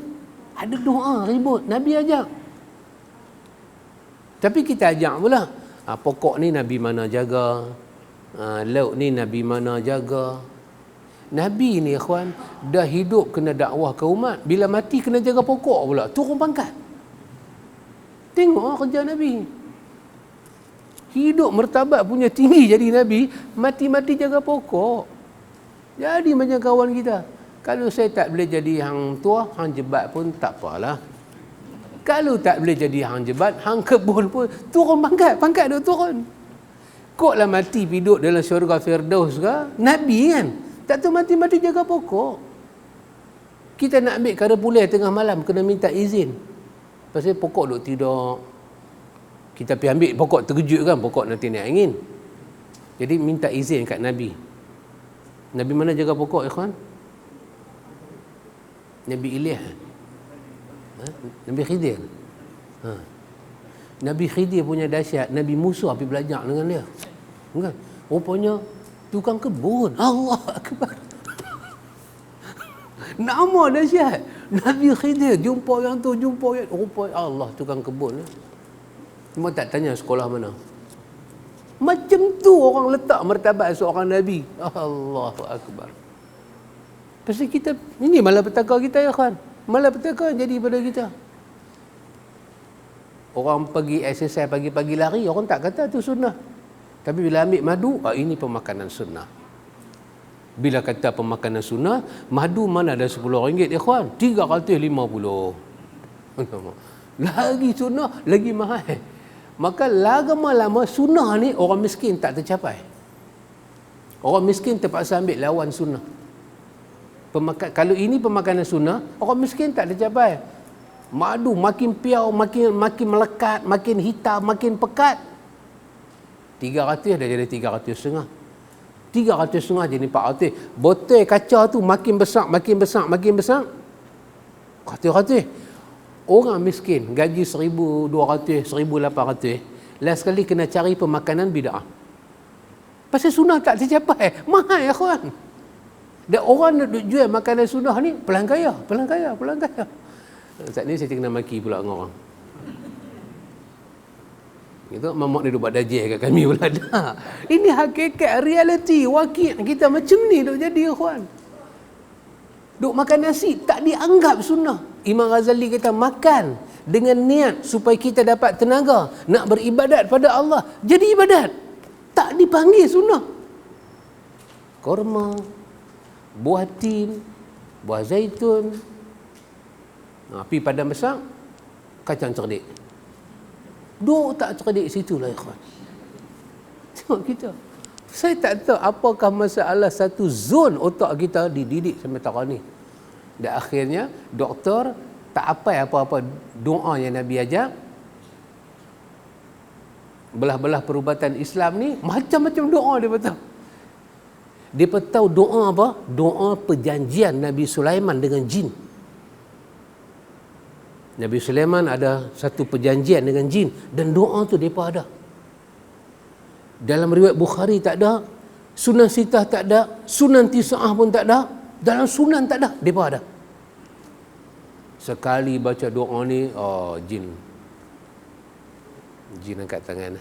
ada doa ribut, Nabi ajak. Tapi kita ajak pula. Pokok ni Nabi mana jaga, laut ni Nabi mana jaga. Nabi ni ikhwan dah hidup kena dakwah ke umat, bila mati kena jaga pokok pula, turun pangkat. Tengok kerja Nabi. Hidup martabat punya tinggi jadi Nabi, mati-mati jaga pokok. Jadi macam kawan kita, kalau saya tak boleh jadi hang tua, hang jebat pun tak apalah. Kalau tak boleh jadi hang jebat, hang kebun pun turun pangkat dia turun. Koklah mati hidup dalam syurga Firdaus ke? Nabi kan? Tak tahu mati-mati jaga pokok. Kita nak ambil karapulai tengah malam, kena minta izin. Pasal pokok duk tidur. Kita pergi ambil pokok terkejut kan, pokok nanti naik angin. Jadi minta izin kat Nabi. Nabi mana jaga pokok, ikhwan? Nabi Ilyas. Nabi Khidir. Nabi Khidir punya dahsyat, Nabi Musa pergi belajar dengan dia. Bukan? Rupanya tukang kebun. Allah Akbar. Nama dahsyat. Nabi Khidir jumpa yang tu, jumpa yang rupanya Allah tukang kebun. Cuma tak tanya sekolah mana. Macam tu orang letak martabat seorang Nabi. Allahu Akbar. Pasal kita, ini malapetaka kita ya kan. Malapetaka jadi pada kita. Orang pergi exercise pagi-pagi lari, orang tak kata tu sunnah. Tapi bila ambil madu, ini pemakanan sunnah. Bila kata pemakanan sunnah, madu mana ada RM10, ikhwan? 350. Lagi sunnah, lagi mahal. Maka lama-lama sunnah ni orang miskin tak tercapai. Orang miskin terpaksa ambil lawan sunnah. Kalau ini pemakanan sunnah, orang miskin tak tercapai. Madu makin piau, makin melekat, makin hitam, makin pekat. 300 dah jadi 300 setengah. 300 setengah jadi 400. Botol kaca tu makin besar, makin besar, makin besar. Ratus-ratus. Orang miskin gaji 1,200, 1,800. Last sekali kena cari pemakanan bid'ah. Pasal sunnah tak tercapai. Mahal ya kawan. Dan orang nak jual makanan sunnah ni pelan kaya. Saat ni saya kena maki pula dengan orang. Itu mamak dia buat dajah kat kami pula dah. Ini hakikat, reality, wakil kita macam ni duk jadi kawan. Duk makan nasi tak dianggap sunnah. Imam Ghazali kata makan dengan niat supaya kita dapat tenaga nak beribadat pada Allah. Jadi ibadat. Tak dipanggil sunnah. Korma, buah tin, buah zaitun, api padam besar, kacang cerdik. Duk tak cerdik situlah ikhwan. Tengok kita. Saya tak tahu apakah masalah satu zon otak kita dididik sampai tahun ni. Dan akhirnya doktor tak apa-apa doa yang Nabi ajar. Belah-belah perubatan Islam ni macam-macam doa dia tahu. Dia tahu doa apa? Doa perjanjian Nabi Sulaiman dengan jin. Nabi Sulaiman ada satu perjanjian dengan jin dan doa tu depa ada. Dalam riwayat Bukhari tak ada, Sunan Sitah tak ada, Sunan Tis'ah pun tak ada, dalam Sunan tak ada, depa ada. Sekali baca doa ni, jin angkat tangan.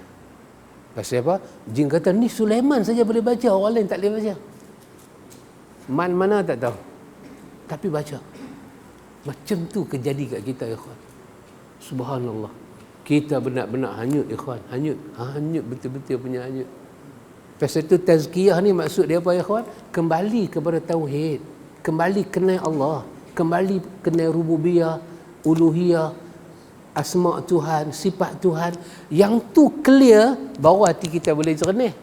Pasal apa? Jin kata ni Sulaiman saja boleh baca, orang lain tak boleh baca. Mana tak tahu. Tapi baca. Macam tu kejadi kat kita ikhwan. Subhanallah. Kita benar-benar hanyut ikhwan, hanyut betul-betul punya hanyut. Pasal itu tazkiyah ni maksud dia apa ya kawan? Kembali kepada tauhid, kembali kenal Allah, kembali kenal rububiyah, uluhiyah, asma' Tuhan, sifat Tuhan. Yang tu clear, baru hati kita boleh jernih.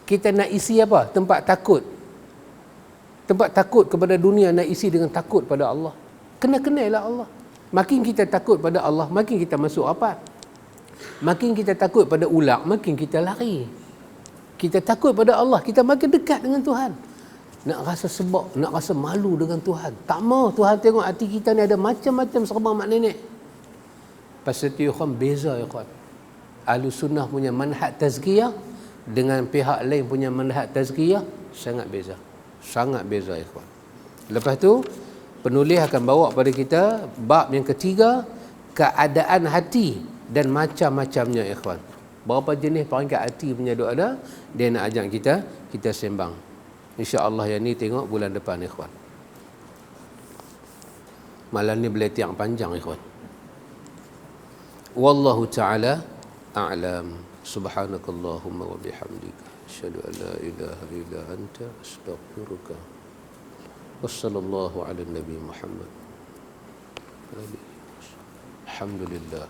Kita nak isi apa? Tempat takut. Tempat takut kepada dunia nak isi dengan takut pada Allah. Kenal-kenallah Allah. Makin kita takut pada Allah, makin kita masuk rapat. Makin kita takut pada ulaq, makin kita lari. Kita takut pada Allah, kita makin dekat dengan Tuhan. Nak rasa sebab, nak rasa malu dengan Tuhan. Tak mau Tuhan tengok hati kita ni ada macam-macam serba mak nenek. Pasal tu ikhwan beza ikhwan. Ahlus sunnah punya manhaj tazkiyah dengan pihak lain punya manhaj tazkiyah sangat beza. Sangat beza ikhwan. Lepas tu penulis akan bawa pada kita bab yang ketiga, keadaan hati dan macam-macamnya ikhwan. Berapa jenis peringkat hati punya doa ada, dia nak ajak kita sembang. Insya-Allah yang ni tengok bulan depan ikhwan. Malam ni boleh tiang panjang ikhwan. Wallahu taala a'lam. Subhanakallahumma wa bihamdika asyhadu an la ilaha illa anta astaghfiruka. Wassallallahu ala nabi Muhammad. Alhamdulillah.